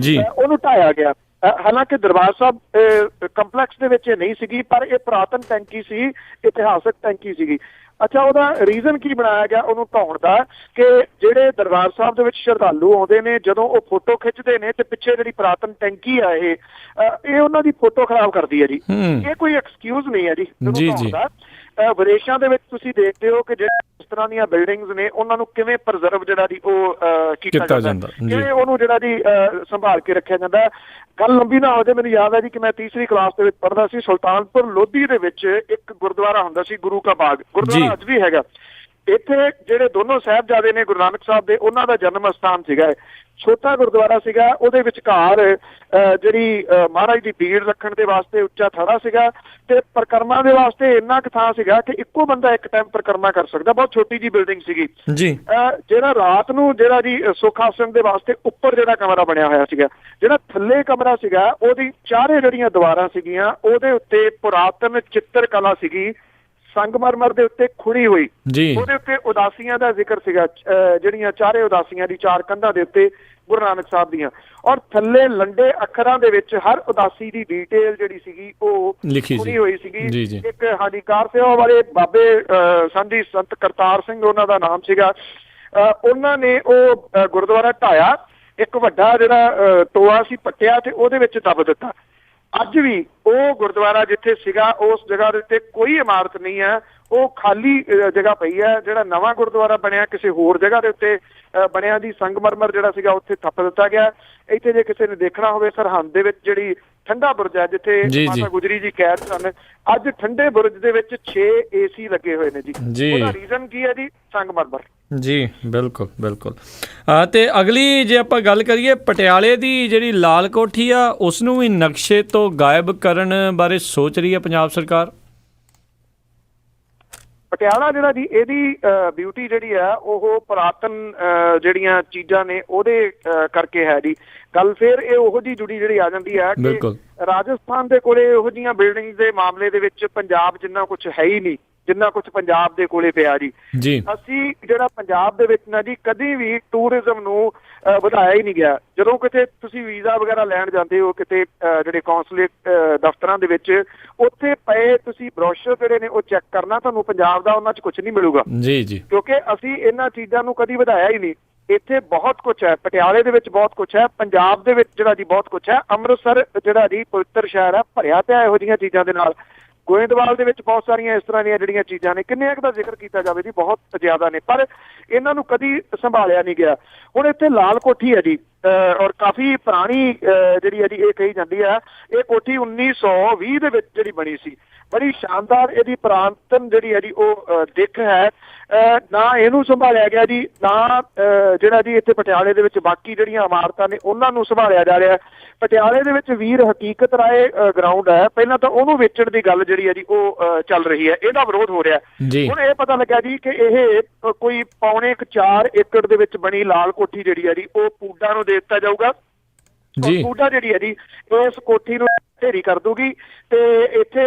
[SPEAKER 2] ਉਹਨੂੰ ਢਾਇਆ ਗਿਆ। ਹਾਲਾਂਕਿ ਦਰਬਾਰ ਸਾਹਿਬ ਕੰਪਲੈਕਸ ਦੇ ਵਿੱਚ ਇਹ ਨਹੀਂ ਸੀਗੀ, ਪਰ ਇਹ ਪੁਰਾਤਨ ਟੈਂਕੀ ਸੀ, ਇਤਿਹਾਸਕ ਟੈਂਕੀ ਸੀਗੀ। ਅੱਛਾ, ਉਹਦਾ ਰੀਜ਼ਨ ਕੀ ਬਣਾਇਆ ਗਿਆ ਉਹਨੂੰ ਢਾਉਣ ਦਾ, ਕਿ ਜਿਹੜੇ ਦਰਬਾਰ ਸਾਹਿਬ ਦੇ ਵਿੱਚ ਸ਼ਰਧਾਲੂ ਆਉਂਦੇ ਨੇ, ਜਦੋਂ ਉਹ ਫੋਟੋ ਖਿੱਚਦੇ ਨੇ ਤੇ ਪਿੱਛੇ ਜਿਹੜੀ ਪੁਰਾਤਨ ਟੈਂਕੀ ਆ ਇਹ ਉਹਨਾਂ ਦੀ ਫੋਟੋ ਖਰਾਬ ਕਰਦੀ ਹੈ ਜੀ। ਇਹ ਕੋਈ ਐਕਸਕਿਊਜ਼ ਨਹੀਂ ਹੈ ਜੀ ਢਾਉਣ ਦਾ। ਵਿਦੇਸ਼ਾਂ ਦੇ ਵਿੱਚ ਤੁਸੀਂ ਦੇਖਦੇ ਹੋ ਕਿ ਜਿਹੜੇ ਇਸ ਤਰ੍ਹਾਂ ਦੀਆਂ ਬਿਲਡਿੰਗਸ ਨੇ ਉਹਨਾਂ ਨੂੰ ਕਿਵੇਂ ਪ੍ਰੀਜ਼ਰਵ ਜਿਹੜਾ ਜੀ ਉਹ ਕੀਤਾ ਜਾਂਦਾ, ਕਿਵੇਂ ਉਹਨੂੰ ਜਿਹੜਾ ਜੀ ਸੰਭਾਲ ਕੇ ਰੱਖਿਆ ਜਾਂਦਾ। ਗੱਲ ਲੰਬੀ ਨਾ ਹੋ ਜਾਏ, ਮੈਨੂੰ ਯਾਦ ਹੈ ਜੀ ਕਿ ਮੈਂ ਤੀਸਰੀ ਕਲਾਸ ਦੇ ਵਿੱਚ ਪੜ੍ਹਦਾ ਸੀ, ਸੁਲਤਾਨਪੁਰ ਲੋਧੀ ਦੇ ਵਿੱਚ ਇੱਕ ਗੁਰਦੁਆਰਾ ਹੁੰਦਾ ਸੀ, ਗੁਰੂ ਕਾ ਬਾਗ ਗੁਰਦੁਆਰਾ ਅੱਜ ਵੀ ਹੈਗਾ। ਇੱਥੇ ਜਿਹੜੇ ਦੋਨੋਂ ਸਾਹਿਬਜ਼ਾਦੇ ਨੇ ਗੁਰੂ ਨਾਨਕ ਸਾਹਿਬ ਦੇ, ਉਹਨਾਂ ਦਾ ਜਨਮ ਅਸਥਾਨ ਸੀਗਾ। ਛੋਟਾ ਗੁਰਦੁਆਰਾ ਸੀਗਾ, ਉਹਦੇ ਵਿਚਕਾਰ ਜਿਹੜੀ ਮਹਾਰਾਜ ਦੀ ਭੀੜ ਰੱਖਣ ਦੇ ਵਾਸਤੇ ਉੱਚਾ ਥੜਾ ਸੀਗਾ, ਤੇ ਪਰਿਕਰਮਾ ਦੇ ਵਾਸਤੇ ਇੰਨਾ ਕੁ ਥਾਂ ਸੀਗਾ ਕਿ ਇੱਕੋ ਬੰਦਾ ਇੱਕ ਟਾਈਮ ਪਰਿਕਰਮਾ ਕਰ ਸਕਦਾ। ਬਹੁਤ ਛੋਟੀ ਜੀ ਬਿਲਡਿੰਗ ਸੀਗੀ ਜੀ। ਜਿਹੜਾ ਰਾਤ ਨੂੰ ਜਿਹੜਾ ਜੀ ਸੁੱਖ ਆਸਣ ਦੇ ਵਾਸਤੇ ਉੱਪਰ ਜਿਹੜਾ ਕਮਰਾ ਬਣਿਆ ਹੋਇਆ ਸੀਗਾ, ਜਿਹੜਾ ਥੱਲੇ ਕਮਰਾ ਸੀਗਾ, ਉਹਦੀ ਚਾਰੇ ਜਿਹੜੀਆਂ ਦੀਵਾਰਾਂ ਸੀਗੀਆਂ, ਉਹਦੇ ਉੱਤੇ ਪੁਰਾਤਨ ਚਿੱਤਰ ਕਲਾ ਸੀਗੀ, ਸੰਗਮਰਮਰ ਦੇ ਉੱਤੇ ਖੁੜੀ ਹੋਈ, ਉਹਦੇ ਉੱਤੇ ਉਦਾਸੀਆਂ ਦਾ ਜ਼ਿਕਰ ਸੀਗਾ, ਜਿਹੜੀਆਂ ਚਾਰੇ ਉਦਾਸੀਆਂ ਦੀ ਚਾਰ ਕੰਧਾਂ ਦੇ ਉੱਤੇ ਗੁਰੂ ਨਾਨਕ ਸਾਹਿਬ ਦੀਆਂ, ਔਰ ਥੱਲੇ ਲੰਡੇ ਅੱਖਰਾਂ ਦੇ ਵਿੱਚ ਹਰ ਉਦਾਸੀ ਦੀ ਡਿਟੇਲ ਜਿਹੜੀ ਸੀਗੀ ਉਹ ਲਿਖੀ ਹੋਈ ਸੀਗੀ। ਇੱਕ ਸਾਡੀ ਕਾਰ ਸੇਵਾ ਵਾਲੇ ਬਾਬੇ ਸੰਧੀ ਸੰਤ ਕਰਤਾਰ ਸਿੰਘ ਉਹਨਾਂ ਦਾ ਨਾਮ ਸੀਗਾ, ਉਹਨਾਂ ਨੇ ਉਹ ਗੁਰਦੁਆਰਾ ਢਾਇਆ, ਇੱਕ ਵੱਡਾ ਜਿਹੜਾ ਟੋਆ ਸੀ ਪੱਟਿਆ ਤੇ ਉਹਦੇ ਵਿੱਚ ਦੱਬ ਦਿੱਤਾ। ਅੱਜ ਵੀ ਉਹ ਗੁਰਦੁਆਰਾ ਜਿੱਥੇ ਸੀਗਾ, ਉਸ ਜਗ੍ਹਾ ਦੇ ਉੱਤੇ ਕੋਈ ਇਮਾਰਤ ਨਹੀਂ ਹੈ, ਉਹ ਖਾਲੀ ਜਗ੍ਹਾ ਪਈ ਹੈ। ਜਿਹੜਾ ਨਵਾਂ ਗੁਰਦੁਆਰਾ ਬਣਿਆ ਕਿਸੇ ਹੋਰ ਜਗ੍ਹਾ ਦੇ ਉੱਤੇ ਬਣਿਆ ਦੀ, ਸੰਗਮਰਮਰ ਜਿਹੜਾ ਸੀਗਾ ਉੱਥੇ ਥੱਪ ਦਿੱਤਾ ਗਿਆ। ਇੱਥੇ ਜੇ ਕਿਸੇ ਨੇ ਦੇਖਣਾ ਹੋਵੇ, ਸਰਹੰਦ ਦੇ ਵਿੱਚ ਜਿਹੜੀ ਠੰਡਾ ਬੁਰਜ ਹੈ ਜਿੱਥੇ ਮਾਤਾ ਗੁਜਰੀ ਜੀ ਕੈਦ ਸਨ, ਅੱਜ ਠੰਡੇ ਬੁਰਜ ਦੇ ਵਿੱਚ 6 AC ਲੱਗੇ ਹੋਏ ਨੇ ਜੀ। ਉਹਦਾ ਰੀਜ਼ਨ ਕੀ ਹੈ ਜੀ? ਸੰਗਮਰਮਰ
[SPEAKER 1] ਜੀ। ਬਿਲਕੁਲ ਬਿਲਕੁਲ। ਤੇ ਅਗਲੀ ਜੇ ਆਪਾਂ ਗੱਲ ਕਰੀਏ, ਪਟਿਆਲੇ ਦੀ ਜਿਹੜੀ ਲਾਲ ਕੋਠੀ ਆ, ਉਸ ਨੂੰ ਵੀ ਨਕਸ਼ੇ ਤੋਂ ਗਾਇਬ ਕਰਨ ਬਾਰੇ ਸੋਚ ਰਹੀ ਹੈ ਪੰਜਾਬ ਸਰਕਾਰ।
[SPEAKER 2] ਪਟਿਆਲਾ ਜਿਹੜਾ ਜੀ, ਇਹਦੀ ਬਿਊਟੀ ਜਿਹੜੀ ਆ ਉਹ ਪੁਰਾਤਨ ਜਿਹੜੀਆਂ ਚੀਜ਼ਾਂ ਨੇ ਉਹਦੇ ਕਰਕੇ ਹੈ ਜੀ। ਗੱਲ ਫਿਰ ਇਹ ਉਹੋ ਜਿਹੀ ਜੁੜੀ ਜਿਹੜੀ ਆ ਜਾਂਦੀ ਹੈ ਕਿ ਰਾਜਸਥਾਨ ਦੇ ਕੋਲੇ ਇਹੋ ਜਿਹੀਆਂ ਬਿਲਡਿੰਗ ਦੇ ਮਾਮਲੇ ਦੇ ਵਿੱਚ ਪੰਜਾਬ ਜਿੰਨਾ ਕੁਛ ਹੈ ਹੀ ਨਹੀਂ ਜਿੰਨਾ ਕੁਛ ਪੰਜਾਬ ਦੇ ਕੋਲੇ ਪਿਆ ਜੀ। ਅਸੀਂ ਜਿਹੜਾ ਪੰਜਾਬ ਦੇ ਵਿੱਚ ਨਾ ਜੀ, ਕਦੀ ਵੀ ਟੂਰਿਜ਼ਮ ਨੂੰ ਵਧਾਇਆ ਹੀ ਨਹੀਂ ਗਿਆ। ਜਦੋਂ ਕਿਤੇ ਤੁਸੀਂ ਵੀਜ਼ਾ ਵਗੈਰਾ ਲੈਣ ਜਾਂਦੇ ਹੋ ਕਿਤੇ ਜਿਹੜੇ ਕੌਂਸਲੇਟ ਦਫ਼ਤਰਾਂ ਦੇ ਵਿੱਚ, ਉੱਥੇ ਪਏ ਤੁਸੀਂ ਬਰੋਸ਼ਰ ਜਿਹੜੇ ਨੇ ਉਹ ਚੈੱਕ ਕਰਨਾ, ਤੁਹਾਨੂੰ ਪੰਜਾਬ ਦਾ ਉਹਨਾਂ 'ਚ ਕੁਛ ਨਹੀਂ ਮਿਲੂਗਾ ਕਿਉਂਕਿ ਅਸੀਂ ਇਹਨਾਂ ਚੀਜ਼ਾਂ ਨੂੰ ਕਦੀ ਵਧਾਇਆ ਹੀ ਨਹੀਂ। ਇੱਥੇ ਬਹੁਤ ਕੁਛ ਹੈ, ਪਟਿਆਲੇ ਦੇ ਵਿੱਚ ਬਹੁਤ ਕੁਛ ਹੈ, ਪੰਜਾਬ ਦੇ ਵਿੱਚ ਜਿਹੜਾ ਜੀ ਬਹੁਤ ਕੁਛ ਹੈ। ਅੰਮ੍ਰਿਤਸਰ ਜਿਹੜਾ ਜੀ ਪਵਿੱਤਰ ਸ਼ਹਿਰ ਹੈ, ਭਰਿਆ ਪਿਆ ਇਹੋ ਜਿਹੀਆਂ ਚੀਜ਼ਾਂ ਦੇ ਨਾਲ। ਗੋਇੰਦਵਾਲ ਦੇ ਵਿੱਚ ਬਹੁਤ ਸਾਰੀਆਂ ਇਸ ਤਰ੍ਹਾਂ ਦੀਆਂ ਜਿਹੜੀਆਂ ਚੀਜ਼ਾਂ ਨੇ, ਕਿੰਨੇ ਕੁ ਦਾ ਜ਼ਿਕਰ ਕੀਤਾ ਜਾਵੇ ਜੀ, ਬਹੁਤ ਜ਼ਿਆਦਾ ਨੇ, ਪਰ ਇਹਨਾਂ ਨੂੰ ਕਦੀ ਸੰਭਾਲਿਆ ਨਹੀਂ ਗਿਆ। ਹੁਣ ਇੱਥੇ ਲਾਲ ਕੋਠੀ ਹੈ ਜੀ, ਔਰ ਕਾਫੀ ਪੁਰਾਣੀ ਜਿਹੜੀ ਹੈ ਜੀ ਇਹ ਕਹੀ ਜਾਂਦੀ ਹੈ। ਇਹ ਕੋਠੀ 1920 ਦੇ ਵਿੱਚ ਜਿਹੜੀ ਬਣੀ ਸੀ, ਬੜੀ ਸ਼ਾਨਦਾਰ ਇਹਦੀ ਪੁਰਾਤਨ ਜਿਹੜੀ ਹੈ ਜੀ ਉਹ ਦਿੱਖ ਹੈ। ਨਾ ਇਹਨੂੰ ਸੰਭਾਲਿਆ ਗਿਆ ਜੀ, ਨਾ ਜਿਹੜਾ ਜੀ ਇੱਥੇ ਪਟਿਆਲੇ ਦੇ ਵਿੱਚ ਬਾਕੀ ਜਿਹੜੀਆਂ ਇਮਾਰਤਾਂ ਨੇ ਉਹਨਾਂ ਨੂੰ ਸੰਭਾਲਿਆ ਜਾ ਰਿਹਾ। ਪਟਿਆਲੇ ਦੇ ਵਿੱਚ ਵੀਰ ਹਕੀਕਤ ਰਾਏ ਗਰਾਊਂਡ ਹੈ, ਪਹਿਲਾਂ ਤਾਂ ਉਹਨੂੰ ਵੇਚਣ ਦੀ ਗੱਲ ਜਿਹੜੀ ਹੈ ਜੀ ਉਹ ਚੱਲ ਰਹੀ ਹੈ, ਇਹਦਾ ਵਿਰੋਧ ਹੋ ਰਿਹਾ। ਹੁਣ ਇਹ ਪਤਾ ਲੱਗਾ ਜੀ ਕਿ ਇਹ ਕੋਈ 4.25 ਏਕੜ ਦੇ ਵਿੱਚ ਬਣੀ ਲਾਲ ਕੋਠੀ ਜਿਹੜੀ ਹੈ ਜੀ ਉਹ ਪੂਡਾ ਨੂੰ ਦੇ ਦਿੱਤਾ ਜਾਊਗਾ। ਪੂਡਾ ਜਿਹੜੀ ਹੈ ਜੀ ਇਸ ਕੋਠੀ ਨੂੰ ਢੇਰੀ ਕਰ ਦੂਗੀ ਤੇ ਇੱਥੇ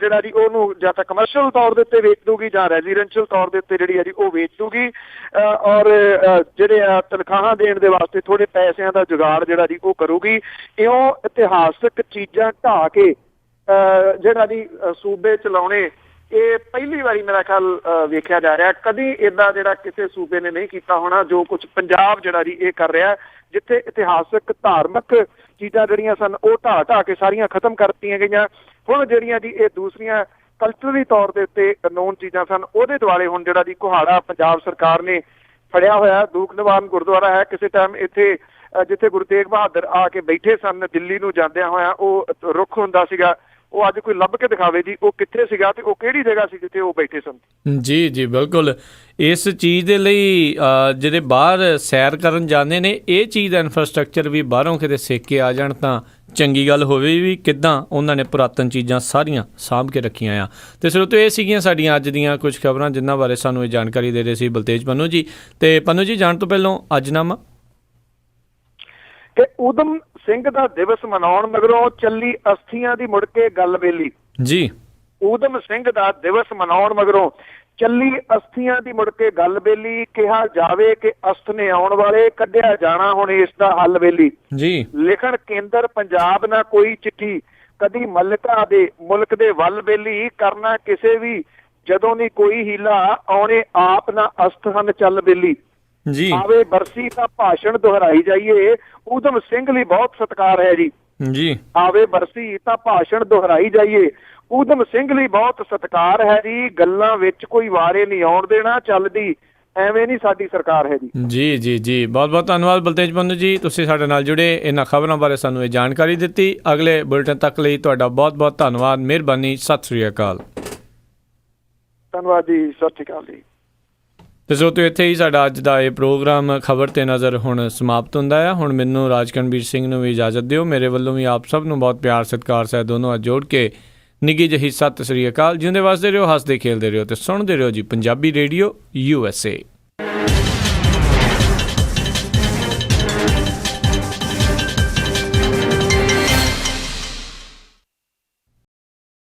[SPEAKER 2] ਜਿਹੜਾ ਜੀ ਉਹਨੂੰ ਜਾਂ ਤਾਂ ਕਮਰਸ਼ੀਅਲ ਤੌਰ ਦੇ ਉੱਤੇ ਵੇਚ ਦੂਗੀ ਜਾਂ ਰੈਜ਼ੀਡੈਂਸ਼ੀਅਲ ਤੌਰ ਦੇ ਉੱਤੇ ਜਿਹੜੀ ਹੈ ਜੀ ਉਹ ਵੇਚ ਦੂਗੀ। ਔਰ ਜਿਹੜੇ ਆ ਤਨਖਾਹਾਂ ਦੇਣ ਦੇ ਵਾਸਤੇ ਥੋੜੇ ਪੈਸਿਆਂ ਦਾ ਜੁਗਾੜ ਜਿਹੜਾ ਜੀ ਉਹ ਕਰੂਗੀ। ਇਉਂ ਇਤਿਹਾਸਕ ਚੀਜ਼ਾਂ ਢਾਹ ਕੇ ਜਿਹੜਾ ਜੀ ਸੂਬੇ ਚਲਾਉਣੇ, ਇਹ ਪਹਿਲੀ ਵਾਰੀ ਮੇਰਾ ਖਿਆਲ ਵੇਖਿਆ ਜਾ ਰਿਹਾ। ਕਦੀ ਏਦਾਂ ਜਿਹੜਾ ਕਿਸੇ ਸੂਬੇ ਨੇ ਨਹੀਂ ਕੀਤਾ ਹੋਣਾ ਜੋ ਕੁਝ ਪੰਜਾਬ ਜਿਹੜਾ ਜੀ ਇਹ ਕਰ ਰਿਹਾ, ਜਿੱਥੇ ਇਤਿਹਾਸਕ ਧਾਰਮਿਕ ਚੀਜ਼ਾਂ ਜਿਹੜੀਆਂ ਸਨ ਉਹ ਢਾਹ ਕੇ ਸਾਰੀਆਂ ਖਤਮ ਕਰ ਦਿੱਤੀਆਂ ਗਈਆਂ। ਹੁਣ ਜਿਹੜੀਆਂ ਜੀ ਇਹ ਦੂਸਰੀਆਂ ਕਲਚਰਲੀ ਤੌਰ ਦੇ ਉੱਤੇ ਨੋਨ ਚੀਜ਼ਾਂ ਸਨ, ਉਹਦੇ ਦੁਆਲੇ ਹੁਣ ਜਿਹੜਾ ਜੀ ਕੁਹਾੜਾ ਪੰਜਾਬ ਸਰਕਾਰ ਨੇ ਫੜਿਆ ਹੋਇਆ। ਦੂਖ ਨਿਵਾਰਨ ਗੁਰਦੁਆਰਾ ਹੈ, ਕਿਸੇ ਟਾਈਮ ਇੱਥੇ ਜਿੱਥੇ ਗੁਰੂ ਤੇਗ ਬਹਾਦਰ ਆ ਕੇ ਬੈਠੇ ਸਨ ਦਿੱਲੀ ਨੂੰ ਜਾਂਦਿਆਂ ਹੋਇਆਂ, ਉਹ ਰੁੱਖ ਹੁੰਦਾ ਸੀਗਾ, ਉਹ ਅੱਜ ਕੋਈ ਲੱਭ ਕੇ ਦਿਖਾਵੇ ਜੀ ਉਹ ਕਿੱਥੇ ਸੀਗਾ ਤੇ ਉਹ ਕਿਹੜੀ ਜਗ੍ਹਾ ਸੀ ਜਿੱਥੇ ਉਹ ਬੈਠੇ ਸਨ।
[SPEAKER 1] ਜੀ ਜੀ ਬਿਲਕੁਲ, ਇਸ ਚੀਜ਼ ਦੇ ਲਈ ਜਿਹੜੇ ਬਾਹਰ ਸੈਰ ਕਰਨ ਜਾਂਦੇ ਨੇ, ਇਹ ਚੀਜ਼ ਦਾ ਇਨਫਰਾਸਟ੍ਰਕਚਰ ਵੀ ਬਾਹਰੋਂ ਕਿਤੇ ਸਿੱਖ ਕੇ ਆ ਜਾਣ ਤਾਂ ਚੰਗੀ ਗੱਲ ਹੋਵੇ ਵੀ ਕਿੱਦਾਂ ਉਹਨਾਂ ਨੇ ਪੁਰਾਤਨ ਚੀਜ਼ਾਂ ਸਾਰੀਆਂ ਸਾਂਭ ਕੇ ਰੱਖੀਆਂ ਆ। ਅਤੇ ਸਰੋਤੋ, ਇਹ ਸੀਗੀਆਂ ਸਾਡੀਆਂ ਅੱਜ ਦੀਆਂ ਕੁਝ ਖਬਰਾਂ ਜਿਨ੍ਹਾਂ ਬਾਰੇ ਸਾਨੂੰ ਇਹ ਜਾਣਕਾਰੀ ਦੇ ਰਹੇ ਸੀ ਬਲਤੇਜ ਪੰਨੂ ਜੀ। ਅਤੇ ਪੰਨੂ ਜੀ, ਜਾਣ ਤੋਂ ਪਹਿਲਾਂ ਅੱਜਨਾਮਾ
[SPEAKER 2] ਕਿ ਊਧਮ ਸਿੰਘ ਦਾ ਦਿਵਸ ਮਨਾਉਣ ਮਗਰੋਂ ਚੱਲੀ ਅਸਥੀਆਂ ਦੀ ਮੁੜ ਕੇ ਗੱਲ ਬੇਲੀ।
[SPEAKER 1] ਜੀ,
[SPEAKER 2] ਊਧਮ ਸਿੰਘ ਦਾ ਦਿਵਸ ਮਨਾਉਣ ਮਗਰੋਂ ਚੱਲੀ ਅਸਥੀਆਂ ਦੀ ਮੁੜ ਕੇ ਗੱਲ ਬੇਲੀ। ਕਿਹਾ ਜਾਵੇ ਕਿ ਅਸਥ ਨੇ ਆਉਣ ਵਾਲੇ, ਕੱਢਿਆ ਜਾਣਾ ਹੁਣ ਇਸ ਦਾ ਹੱਲ ਬੇਲੀ।
[SPEAKER 1] ਜੀ,
[SPEAKER 2] ਲਿਖਣ ਕੇਂਦਰ ਪੰਜਾਬ ਨਾ ਕੋਈ ਚਿੱਠੀ, ਕਦੀ ਮਲਕਾ ਦੇ ਮੁਲਕ ਦੇ ਵੱਲ ਬੇਲੀ। ਕਰਨਾ ਕਿਸੇ ਵੀ ਜਦੋਂ ਨਹੀਂ ਕੋਈ ਹੀਲਾ, ਆਉਣੇ ਆਪ ਨਾ ਅਸਥ ਹਨ ਚੱਲ ਬੇਲੀ।
[SPEAKER 1] ਜੀ,
[SPEAKER 2] ਆਵੇ ਬਰਸੀ ਤਾਂ ਭਾਸ਼ਣ ਦੁਹਰਾਈ ਜਾਈਏ, ਊਧਮ ਸਿੰਘ ਲਈ ਬਹੁਤ ਸਤਿਕਾਰ ਹੈ ਜੀ।
[SPEAKER 1] ਜੀ,
[SPEAKER 2] ਆਵੇ ਬਰਸੀ ਤਾਂ ਭਾਸ਼ਣ ਦੁਹਰਾਈ ਜਾਈਏ, ਊਧਮ ਸਿੰਘ ਲਈ ਬਹੁਤ ਸਤਿਕਾਰ ਹੈ ਜੀ। ਗੱਲਾਂ ਵਿੱਚ ਕੋਈ ਵਾਰੇ ਨਹੀਂ ਆਉਣ ਦੇਣਾ, ਚੱਲਦੀ ਐਵੇਂ ਨਹੀਂ ਸਾਡੀ ਸਰਕਾਰ ਹੈ ਜੀ।
[SPEAKER 1] ਜੀ ਜੀ ਜੀ, ਬਹੁਤ ਬਹੁਤ ਧੰਨਵਾਦ ਬਲਤੇਜ ਪੰਨੂ ਜੀ, ਤੁਸੀਂ ਸਾਡੇ ਨਾਲ ਜੁੜੇ, ਇਹਨਾਂ ਖਬਰਾਂ ਬਾਰੇ ਸਾਨੂੰ ਇਹ ਜਾਣਕਾਰੀ ਦਿੱਤੀ। ਅਗਲੇ ਬੁਲੇਟਿਨ ਤੱਕ ਲਈ ਤੁਹਾਡਾ ਬਹੁਤ ਬਹੁਤ ਧੰਨਵਾਦ, ਮਿਹਰਬਾਨੀ, ਸਤਿ ਸ੍ਰੀ ਅਕਾਲ।
[SPEAKER 2] ਧੰਨਵਾਦ ਜੀ, ਸਤਿ ਸ਼੍ਰੀ ਅਕਾਲ ਜੀ।
[SPEAKER 1] ਅਤੇ ਸਰੋਤਿਓ, ਇੱਥੇ ਹੀ ਸਾਡਾ ਅੱਜ ਦਾ ਇਹ ਪ੍ਰੋਗਰਾਮ ਖਬਰ 'ਤੇ ਨਜ਼ਰ ਹੁਣ ਸਮਾਪਤ ਹੁੰਦਾ ਆ। ਹੁਣ ਮੈਨੂੰ ਰਾਜਕਰਨਵੀਰ ਸਿੰਘ ਨੂੰ ਵੀ ਇਜਾਜ਼ਤ ਦਿਓ। ਮੇਰੇ ਵੱਲੋਂ ਵੀ ਆਪ ਸਭ ਨੂੰ ਬਹੁਤ ਪਿਆਰ ਸਤਿਕਾਰ ਸਹਿਤ ਦੋਨੋਂ ਹੱਥ ਜੋੜ ਕੇ ਨਿੱਘੀ ਜਿਹੀ ਸਤਿ ਸ੍ਰੀ ਅਕਾਲ। ਜਿਉਂਦੇ ਵਸਦੇ ਰਹੋ, ਹੱਸਦੇ ਖੇਲਦੇ ਰਹੋ ਅਤੇ ਸੁਣਦੇ ਰਹੋ ਜੀ ਪੰਜਾਬੀ ਰੇਡੀਓ USA।